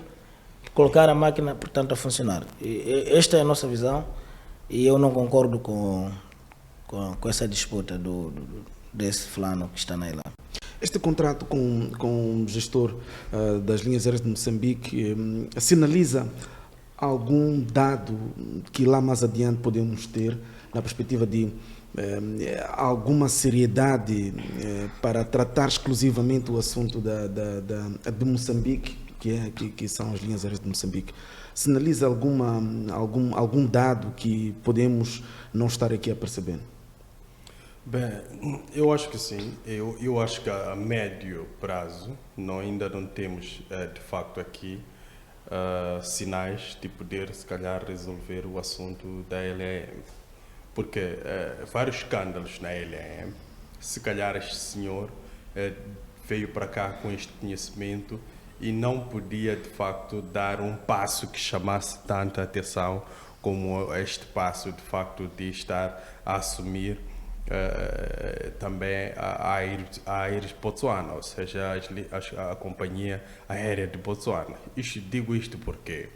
colocar a máquina, portanto, a funcionar. Esta é a nossa visão e eu não concordo com essa disputa desse fulano que está na ilha. Este contrato com o gestor das linhas aéreas de Moçambique sinaliza algum dado que lá mais adiante podemos ter na perspectiva de alguma seriedade para tratar exclusivamente o assunto de Moçambique, que são as linhas aéreas de Moçambique? Sinaliza algum dado que podemos não estar aqui a perceber? Bem, eu acho que sim. Eu acho que a médio prazo ainda não temos, de facto, aqui sinais de poder, se calhar, resolver o assunto da LAM. Porque vários escândalos na LAM, se calhar este senhor veio para cá com este conhecimento e não podia, de facto, dar um passo que chamasse tanta atenção como este passo, de facto, de estar a assumir também a Air Botswana, ou seja, a companhia aérea de Botswana. Digo isto porque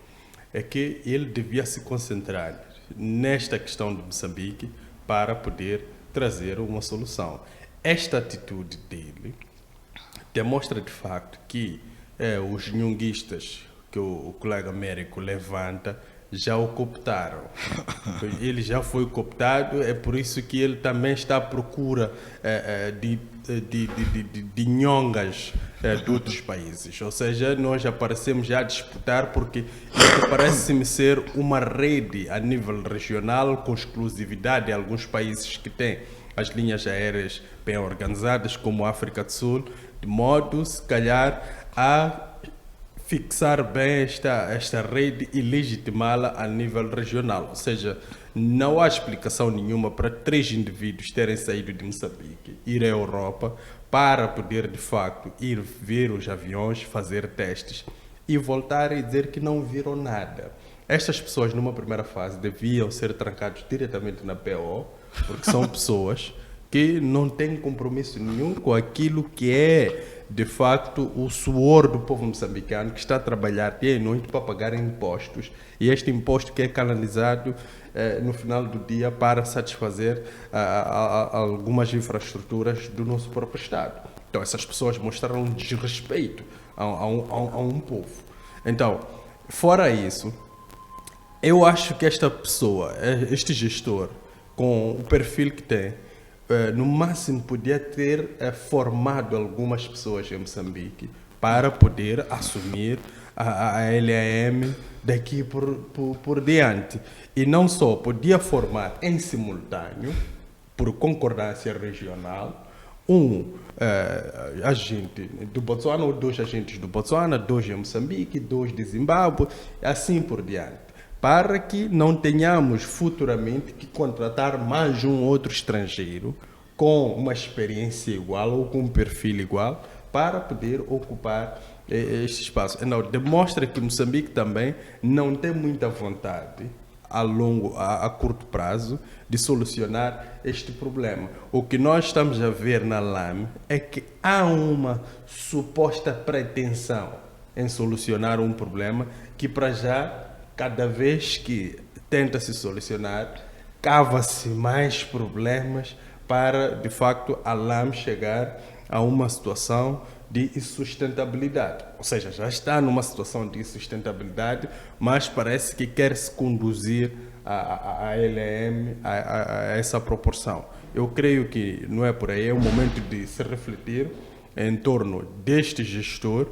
é que ele devia se concentrar nesta questão de Moçambique para poder trazer uma solução. Esta atitude dele demonstra de facto que os nhunguistas que o colega Américo levanta já o cooptaram. Ele já foi cooptado, é por isso que ele também está à procura de nhongas de outros países. Ou seja, nós aparecemos já a disputar porque isso parece-me ser uma rede a nível regional com exclusividade de alguns países que têm as linhas aéreas bem organizadas, como a África do Sul, de modo, se calhar, a fixar bem esta rede e legitimá-la a nível regional. Ou seja, não há explicação nenhuma para 3 indivíduos terem saído de Moçambique, ir à Europa, para poder, de facto, ir ver os aviões, fazer testes e voltar e dizer que não viram nada. Estas pessoas, numa primeira fase, deviam ser trancados diretamente na PO, porque são pessoas que não têm compromisso nenhum com aquilo que é, de facto, o suor do povo moçambicano que está a trabalhar dia e noite para pagar impostos. E este imposto que é canalizado no final do dia para satisfazer algumas infraestruturas do nosso próprio Estado. Então, essas pessoas mostraram um desrespeito a um povo. Então, fora isso, eu acho que esta pessoa, este gestor, com o perfil que tem, no máximo podia ter formado algumas pessoas em Moçambique para poder assumir a LAM daqui por diante. E não só, podia formar em simultâneo, por concordância regional, agente do Botswana ou 2 agentes do Botswana, 2 em Moçambique, 2 de Zimbábue, assim por diante, para que não tenhamos futuramente que contratar mais um outro estrangeiro com uma experiência igual ou com um perfil igual para poder ocupar este espaço. Então, demonstra que Moçambique também não tem muita vontade a curto prazo de solucionar este problema. O que nós estamos a ver na LAM é que há uma suposta pretensão em solucionar um problema que, para já, cada vez que tenta se solucionar, cava-se mais problemas para, de facto, a LAM chegar a uma situação de insustentabilidade. Ou seja, já está numa situação de insustentabilidade, mas parece que quer se conduzir a LAM a essa proporção. Eu creio que não é por aí, é o momento de se refletir em torno deste gestor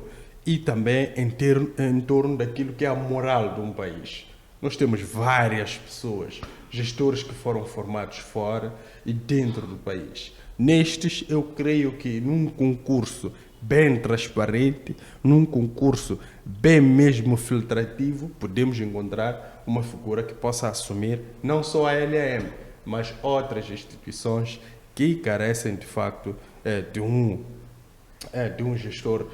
e também em torno daquilo que é a moral de um país. Nós temos várias pessoas, gestores que foram formados fora e dentro do país. Nestes, eu creio que num concurso bem transparente, num concurso bem mesmo filtrativo, podemos encontrar uma figura que possa assumir não só a LAM, mas outras instituições que carecem de facto de um gestor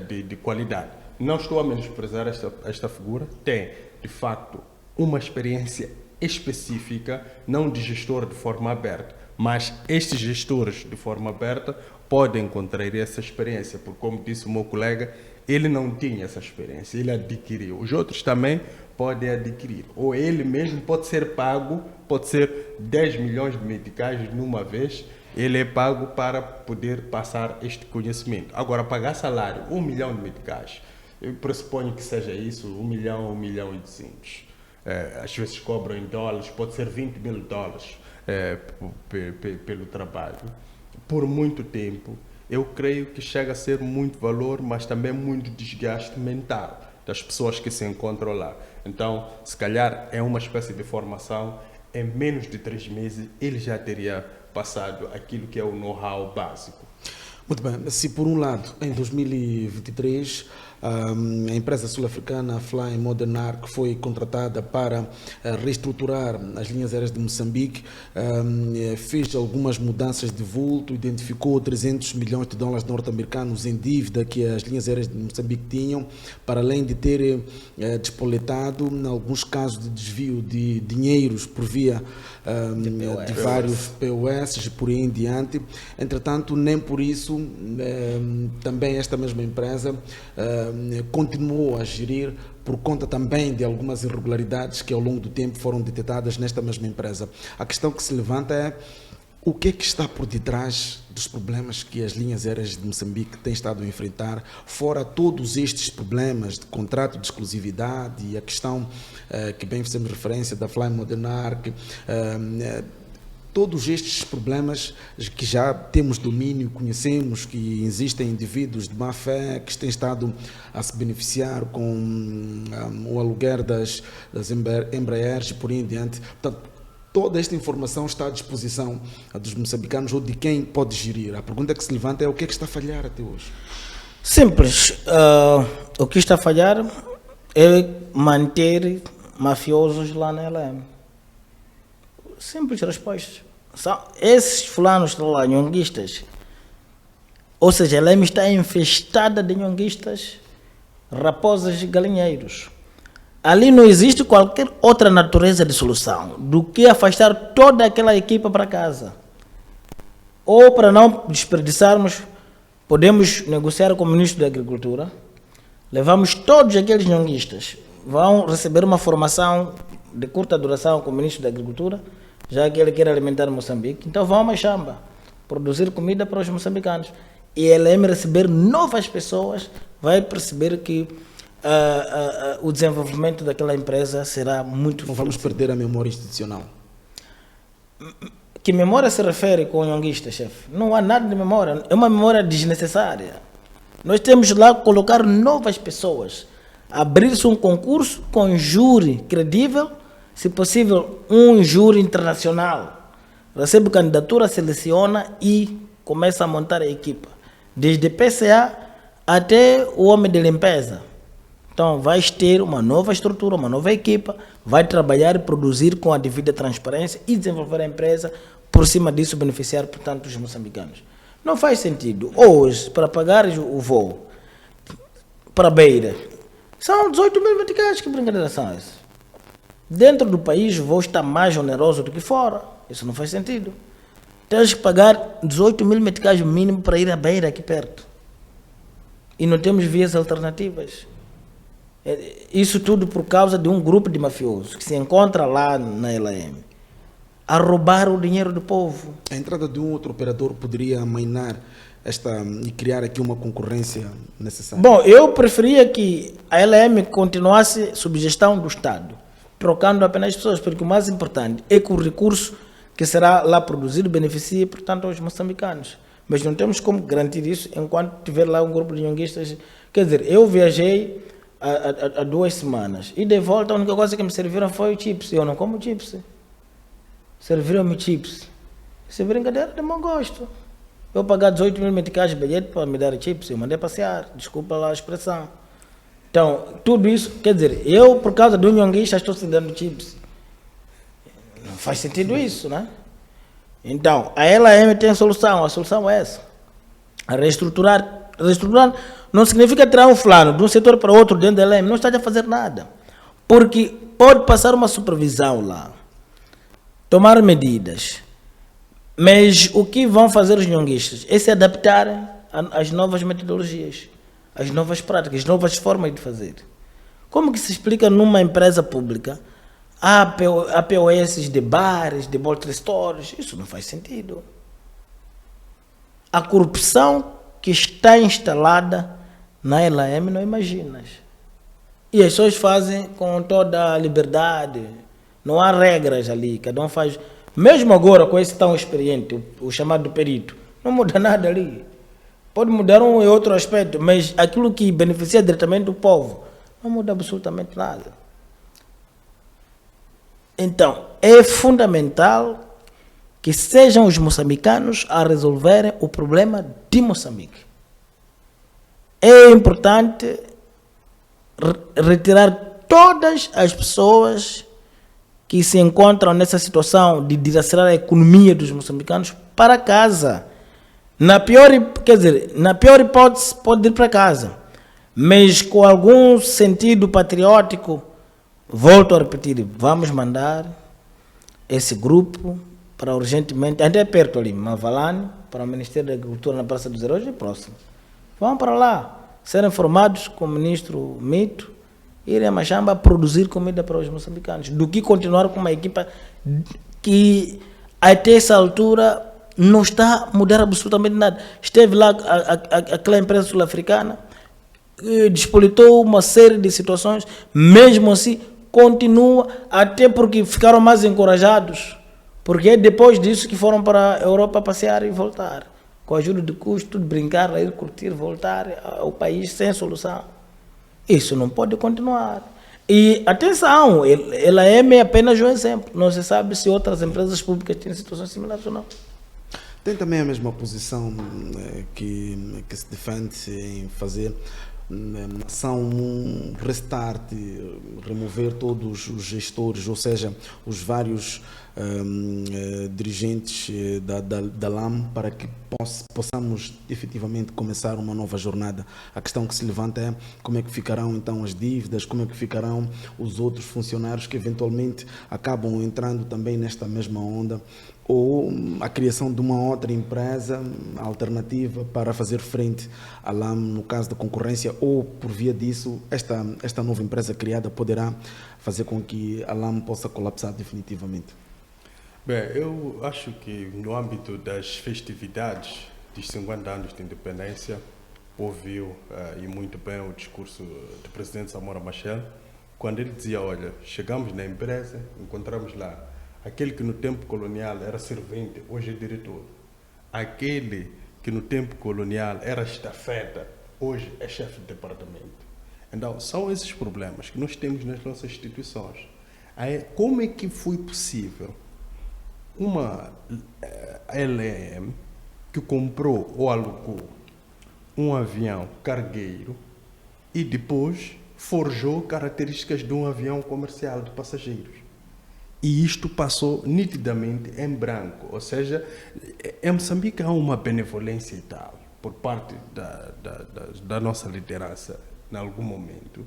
de qualidade. Não estou a menosprezar esta figura, tem de facto uma experiência específica, não de gestor de forma aberta, mas estes gestores de forma aberta podem encontrar essa experiência, porque como disse o meu colega, ele não tinha essa experiência, ele adquiriu. Os outros também podem adquirir, ou ele mesmo pode ser pago, pode ser 10 milhões de meticais numa vez, ele é pago para poder passar este conhecimento. Agora, pagar salário, 1 milhão de meticais, eu pressuponho que seja isso, 1 milhão, 1 milhão e 200. Às vezes cobram em dólares, pode ser 20 mil dólares pelo trabalho. Por muito tempo, eu creio que chega a ser muito valor, mas também muito desgaste mental das pessoas que se encontram lá. Então, se calhar é uma espécie de formação, em menos de 3 meses ele já teria passado aquilo que é o know-how básico. Muito bem, se por um lado, em 2023, a empresa sul-africana Fly Modern Arc foi contratada para reestruturar as linhas aéreas de Moçambique, fez algumas mudanças de vulto, identificou 300 milhões de dólares norte-americanos em dívida que as linhas aéreas de Moçambique tinham, para além de ter despoletado, em alguns casos de desvio de dinheiros por via de vários POS e por aí em diante. Entretanto, nem por isso também esta mesma empresa continuou a gerir por conta também de algumas irregularidades que ao longo do tempo foram detectadas nesta mesma empresa. A questão que se levanta é o que é que está por detrás dos problemas que as linhas aéreas de Moçambique têm estado a enfrentar, fora todos estes problemas de contrato de exclusividade e a questão que bem fizemos referência da Fly Modern Arc, todos estes problemas que já temos domínio, conhecemos que existem indivíduos de má fé que têm estado a se beneficiar com o aluguer das Embraers e por aí em diante. Portanto, toda esta informação está à disposição dos moçambicanos ou de quem pode gerir. A pergunta que se levanta é o que é que está a falhar até hoje? Simples. O que está a falhar é manter mafiosos lá na LM. Simples respostas. São esses fulanos estão lá, nhonguistas. Ou seja, a LM está infestada de nhonguistas, raposas e galinheiros. Ali não existe qualquer outra natureza de solução do que afastar toda aquela equipa para casa. Ou, para não desperdiçarmos, podemos negociar com o Ministro da Agricultura, levamos todos aqueles nhonguistas, vão receber uma formação de curta duração com o Ministro da Agricultura, já que ele quer alimentar Moçambique, então vão a Machamba, produzir comida para os moçambicanos. E LM receber novas pessoas, vai perceber que o desenvolvimento daquela empresa será muito... Não vamos perder a memória institucional. Que memória se refere com o nhonguista, chefe? Não há nada de memória, é uma memória desnecessária. Nós temos lá que colocar novas pessoas, abrir-se um concurso com júri credível, se possível um júri internacional, recebe candidatura, seleciona e começa a montar a equipa, desde PCA até o homem de limpeza. Então vais ter uma nova estrutura, uma nova equipa, vai trabalhar e produzir com a devida transparência e desenvolver a empresa, por cima disso beneficiar, portanto, os moçambicanos. Não faz sentido. Hoje, para pagar o voo para Beira, são 18 mil meticais, que brincadeira são essas? Dentro do país o voo está mais oneroso do que fora. Isso não faz sentido. Tens que pagar 18 mil meticais mínimo para ir a Beira, aqui perto. E não temos vias alternativas. Isso tudo por causa de um grupo de mafiosos que se encontra lá na LM a roubar o dinheiro do povo. A entrada de um outro operador poderia amainar e criar aqui uma concorrência necessária? Bom, eu preferia que a LM continuasse sob gestão do Estado, trocando apenas as pessoas, porque o mais importante é que o recurso que será lá produzido beneficie, portanto, aos moçambicanos. Mas não temos como garantir isso enquanto tiver lá um grupo de nhonguistas. Quer dizer, eu viajei há 2 semanas e de volta a única coisa que me serviram foi o chips. Eu não como chips. Serviram-me chips. Isso é brincadeira de mau gosto. Eu pagar 18 mil meticais de bilhete para me dar chips, eu mandei passear, desculpa lá a expressão. Então, tudo isso, quer dizer, eu por causa do nhonguista estou se dando chips. Não faz sentido isso, né? Então, a LM tem a solução é essa. A reestruturar. Reestruturar não significa tirar um fulano de um setor para outro dentro da LM, não está a fazer nada. Porque pode passar uma supervisão lá. tomar medidas. Mas o que vão fazer os nhonguistas é se adaptarem às novas metodologias, às novas práticas, às novas formas de fazer. Como que se explica numa empresa pública há POS de bares, de bolsa stores? Isso não faz sentido. A corrupção que está instalada na LAM não imaginas. E as pessoas fazem com toda a liberdade. Não há regras ali, cada um faz. Mesmo agora com esse tão experiente, o chamado perito, não muda nada ali. Pode mudar um e outro aspecto, mas aquilo que beneficia diretamente o povo, não muda absolutamente nada. Então, é fundamental que sejam os moçambicanos a resolverem o problema de Moçambique. É importante retirar todas as pessoas que se encontram nessa situação de dilacerar a economia dos moçambicanos para casa. Na pior hipótese, pode ir para casa. Mas com algum sentido patriótico, volto a repetir, vamos mandar esse grupo para urgentemente, ainda é perto ali, Mavalane, para o Ministério da Agricultura na Praça dos Heróis, é próximo. Vão para lá, serem formados com o ministro Mito, irem a Machamba produzir comida para os moçambicanos, do que continuar com uma equipa que até essa altura não está a mudar absolutamente nada. Esteve lá aquela empresa sul-africana, despolitou uma série de situações, mesmo assim continua, até porque ficaram mais encorajados, porque é depois disso que foram para a Europa passear e voltar, com a ajuda de custo, de brincar, ir curtir, voltar ao país sem solução. Isso não pode continuar. E atenção, ela é apenas um exemplo. Não se sabe se outras empresas públicas têm situações similares ou não. Tem também a mesma posição que se defende em fazer ação restart, remover todos os gestores, ou seja, os vários dirigentes da LAM, para que possamos efetivamente começar uma nova jornada. A questão que se levanta é como é que ficarão então as dívidas, como é que ficarão os outros funcionários que eventualmente acabam entrando também nesta mesma onda, ou a criação de uma outra empresa alternativa para fazer frente à LAM no caso da concorrência, ou por via disso esta nova empresa criada poderá fazer com que a LAM possa colapsar definitivamente. Bem, eu acho que no âmbito das festividades dos 50 anos de independência, ouviu e muito bem o discurso do presidente Samora Machel, quando ele dizia, olha, chegamos na empresa, encontramos lá aquele que no tempo colonial era servente, hoje é diretor. Aquele que no tempo colonial era estafeta, hoje é chefe de departamento. Então, são esses problemas que nós temos nas nossas instituições. Aí, como é que foi possível uma LM que comprou ou alugou um avião cargueiro e depois forjou características de um avião comercial de passageiros? E isto passou nitidamente em branco, ou seja, em Moçambique há uma benevolência e tal, por parte da nossa liderança, em algum momento,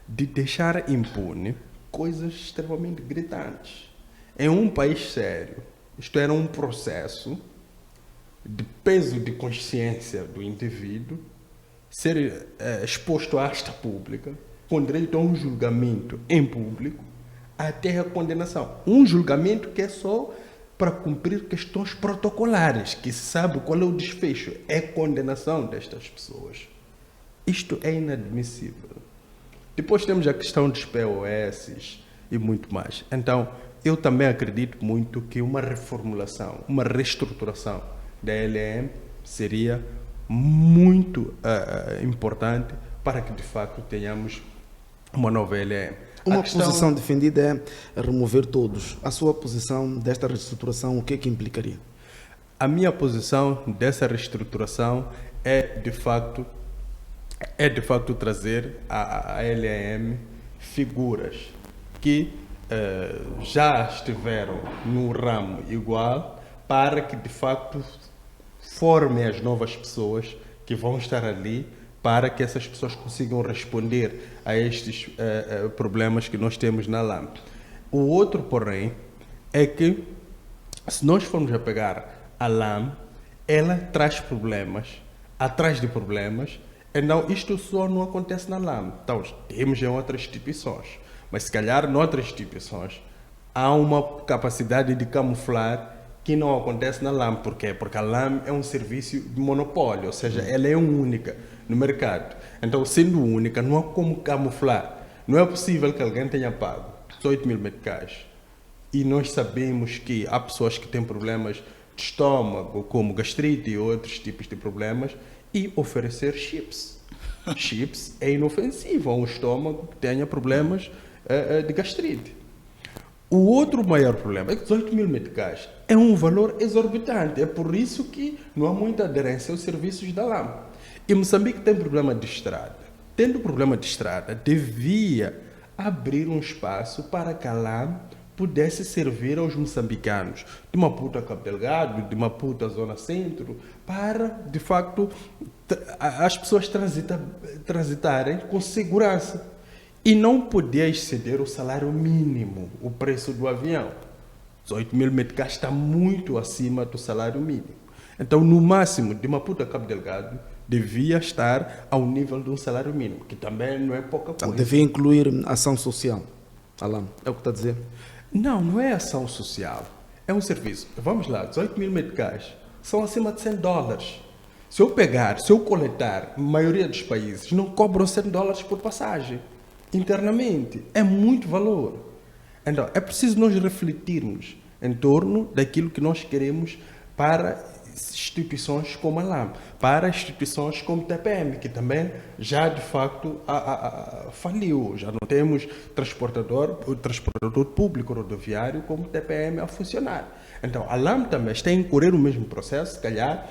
de deixar impune coisas extremamente gritantes. Em um país sério, isto era um processo de peso de consciência do indivíduo, ser exposto à asta pública, com direito a um julgamento em público, até a condenação. Um julgamento que é só para cumprir questões protocolares, que se sabe qual é o desfecho, é condenação destas pessoas. Isto é inadmissível. Depois temos a questão dos POS e muito mais. Então, eu também acredito muito que uma reformulação, uma reestruturação da LM seria muito importante para que, de facto, tenhamos uma nova LM. Uma posição defendida é remover todos. A sua posição desta reestruturação, o que é que implicaria? A minha posição dessa reestruturação é de facto trazer à LM figuras que já estiveram no ramo igual, para que de facto formem as novas pessoas que vão estar ali, para que essas pessoas consigam responder a estes problemas que nós temos na LAM. O outro, porém, é que se nós formos a pegar a LAM, ela traz problemas, atrás de problemas. Então, isto só não acontece na LAM. Então, temos em outras instituições. Mas, se calhar, noutras instituições, há uma capacidade de camuflar que não acontece na LAM. Por quê? Porque a LAM é um serviço de monopólio, ou seja, ela é única no mercado. Então, sendo única, não há como camuflar. Não é possível que alguém tenha pago 18 mil meticais e nós sabemos que há pessoas que têm problemas de estômago, como gastrite e outros tipos de problemas, e oferecer chips. Chips é inofensivo a um estômago que tenha problemas de gastrite. O outro maior problema é que 18 mil meticais é um valor exorbitante. É por isso que não há muita aderência aos serviços da LAM. E Moçambique tem problema de estrada. Tendo problema de estrada, devia abrir um espaço para que a LAM pudesse servir aos moçambicanos de Maputo a Cabo Delgado, de Maputo à Zona Centro, para, de facto, as pessoas transitarem com segurança. E não podia exceder o salário mínimo, o preço do avião. 18 mil meticais está muito acima do salário mínimo. Então, no máximo, de Maputo a Cabo Delgado, devia estar ao nível de um salário mínimo, que também não é pouca coisa. Então, devia incluir ação social. Alain, é o que está a dizer? Não, não é ação social. É um serviço. Vamos lá, 18 mil meticais são acima de $100. Se eu coletar, a maioria dos países não cobram $100 por passagem. Internamente, é muito valor. Então, é preciso nós refletirmos em torno daquilo que nós queremos para instituições como a LAM, para instituições como o TPM, que também já de facto faliu. Já não temos o transportador público rodoviário como o TPM a funcionar. Então, a LAM também está a incorrer o mesmo processo, se calhar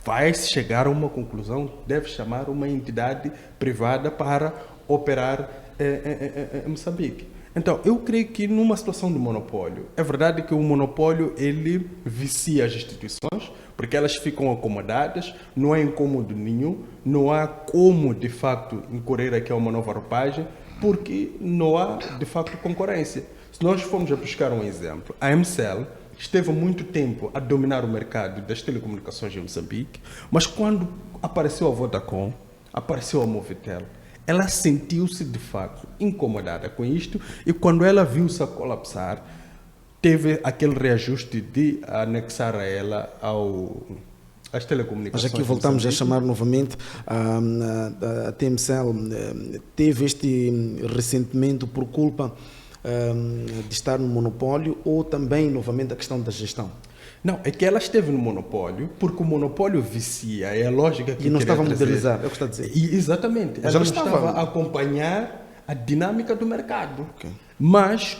vai chegar a uma conclusão, deve chamar uma entidade privada para operar em Moçambique. Então, eu creio que numa situação de monopólio, é verdade que o monopólio ele vicia as instituições, porque elas ficam acomodadas, não há incômodo nenhum, não há como, de facto, incorrer aqui a uma nova roupagem, porque não há, de facto, concorrência. Se nós formos a buscar um exemplo, a MCL esteve muito tempo a dominar o mercado das telecomunicações em Moçambique, mas quando apareceu a Vodacom, apareceu a Movitel, ela sentiu-se, de facto, incomodada com isto e quando ela viu-se a colapsar, teve aquele reajuste de anexar a ela às telecomunicações. Mas aqui voltamos a chamar novamente a TMCL. Teve este ressentimento por culpa de estar no monopólio ou também, novamente, a questão da gestão? Não, é que ela esteve no monopólio, porque o monopólio vicia, é a lógica que e não estava a trazer. modelizar, é o que está a dizer. Exatamente, ela não estava a acompanhar a dinâmica do mercado. Okay. Mas,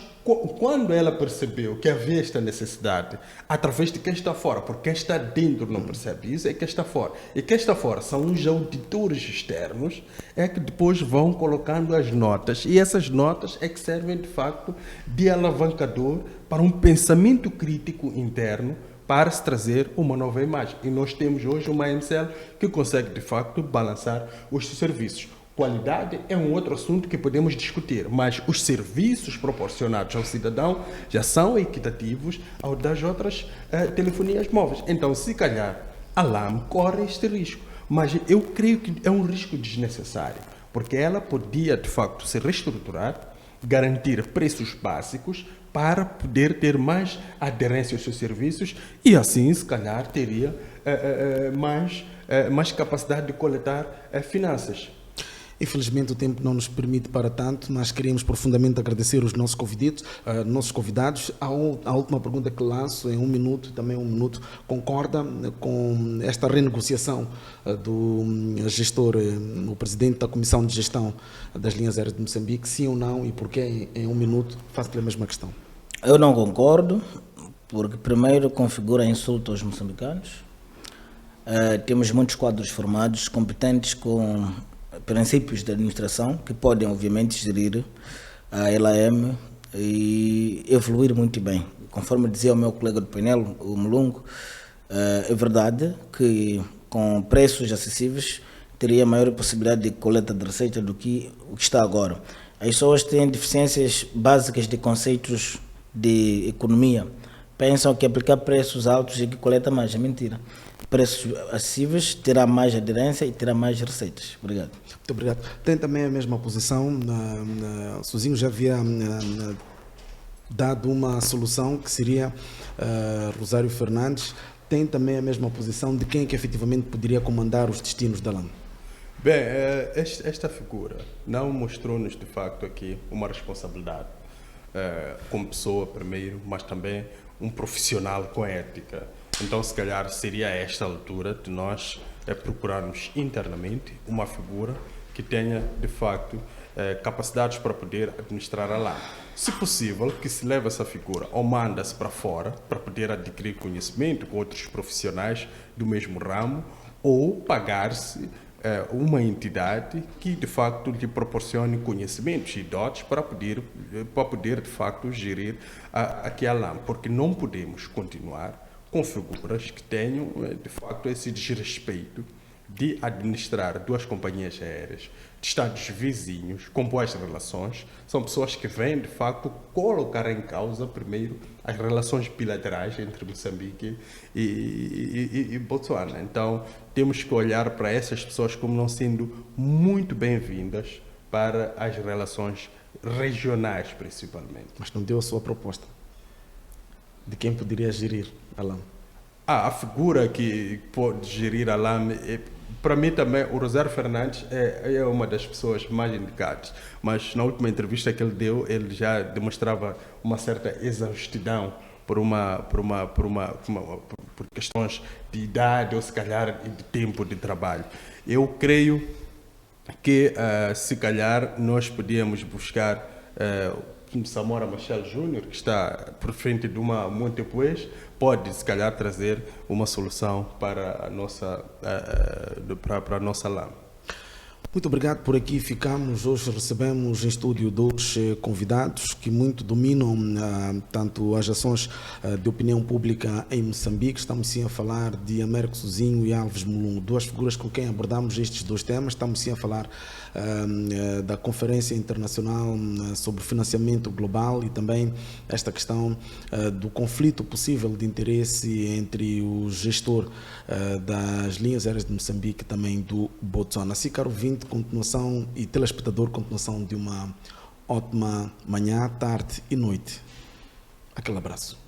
quando ela percebeu que havia esta necessidade, através de quem está fora, porque quem está dentro não percebe isso, é quem está fora. E quem está fora são os auditores externos, é que depois vão colocando as notas, e essas notas é que servem, de facto, de alavancador para um pensamento crítico interno, para se trazer uma nova imagem. E nós temos hoje uma MCL que consegue, de facto, balançar os serviços. Qualidade é um outro assunto que podemos discutir, mas os serviços proporcionados ao cidadão já são equitativos ao das outras telefonias móveis. Então, se calhar, a LAM corre este risco, mas eu creio que é um risco desnecessário, porque ela podia, de facto, se reestruturar, garantir preços básicos para poder ter mais aderência aos seus serviços e assim, se calhar, teria mais capacidade de coletar finanças. Infelizmente o tempo não nos permite para tanto, mas queríamos profundamente agradecer os nossos convidados. A última pergunta que lanço em 1 minuto, também 1 minuto, concorda com esta renegociação do gestor, o presidente da Comissão de Gestão das Linhas Aéreas de Moçambique, sim ou não, e porquê em 1 minuto? Faço-lhe a mesma questão. Eu não concordo, porque primeiro configura insulto aos moçambicanos. Temos muitos quadros formados, competentes com princípios de administração, que podem, obviamente, gerir a LAM e evoluir muito bem. Conforme dizia o meu colega do painel, o Mulungo, é verdade que com preços acessíveis teria maior possibilidade de coleta de receita do que o que está agora. As pessoas têm deficiências básicas de conceitos de economia, pensam que aplicar preços altos é que coleta mais. É mentira. Preços acessíveis terá mais aderência e terá mais receitas. Obrigado. Muito obrigado. Tem também a mesma posição. Sozinho já havia dado uma solução que seria Rosário Fernandes. Tem também a mesma posição de quem é que efetivamente poderia comandar os destinos da LAM. Bem, esta figura não mostrou-nos de facto aqui uma responsabilidade como pessoa primeiro, mas também um profissional com ética. Então, se calhar, seria esta altura de nós procurarmos internamente uma figura que tenha, de facto, capacidades para poder administrar a LAM. Se possível, que se leve essa figura ou manda-se para fora para poder adquirir conhecimento com outros profissionais do mesmo ramo ou pagar-se uma entidade que, de facto, lhe proporcione conhecimentos e dotes para poder de facto, gerir aqui a LAM. Porque não podemos continuar com figuras que tenham, de facto, esse desrespeito de administrar duas companhias aéreas de estados vizinhos com boas relações. São pessoas que vêm, de facto, colocar em causa, primeiro, as relações bilaterais entre Moçambique e Botsuana. Então, temos que olhar para essas pessoas como não sendo muito bem-vindas para as relações regionais, principalmente. Mas não deu a sua proposta de quem poderia gerir a LAM? A figura que pode gerir a LAM, para mim também, o Rosário Fernandes é uma das pessoas mais indicadas. Mas na última entrevista que ele deu, ele já demonstrava uma certa exaustidão por questões de idade ou se calhar de tempo de trabalho. Eu creio que se calhar nós podíamos buscar Samora Machel Júnior, que está por frente de uma Montepuez, pode se calhar trazer uma solução para a nossa LAM. Muito obrigado, por aqui ficamos. Hoje recebemos em estúdio dois convidados que muito dominam tanto as ações de opinião pública em Moçambique. Estamos sim a falar de Américo Sozinho e Alves Mulungu, duas figuras com quem abordamos estes dois temas. Estamos sim a falar da Conferência Internacional sobre Financiamento Global e também esta questão do conflito possível de interesse entre o gestor das linhas aéreas de Moçambique e também do Botsuana. Assim, caro ouvinte, continuação e telespectador, continuação de uma ótima manhã, tarde e noite. Aquele abraço.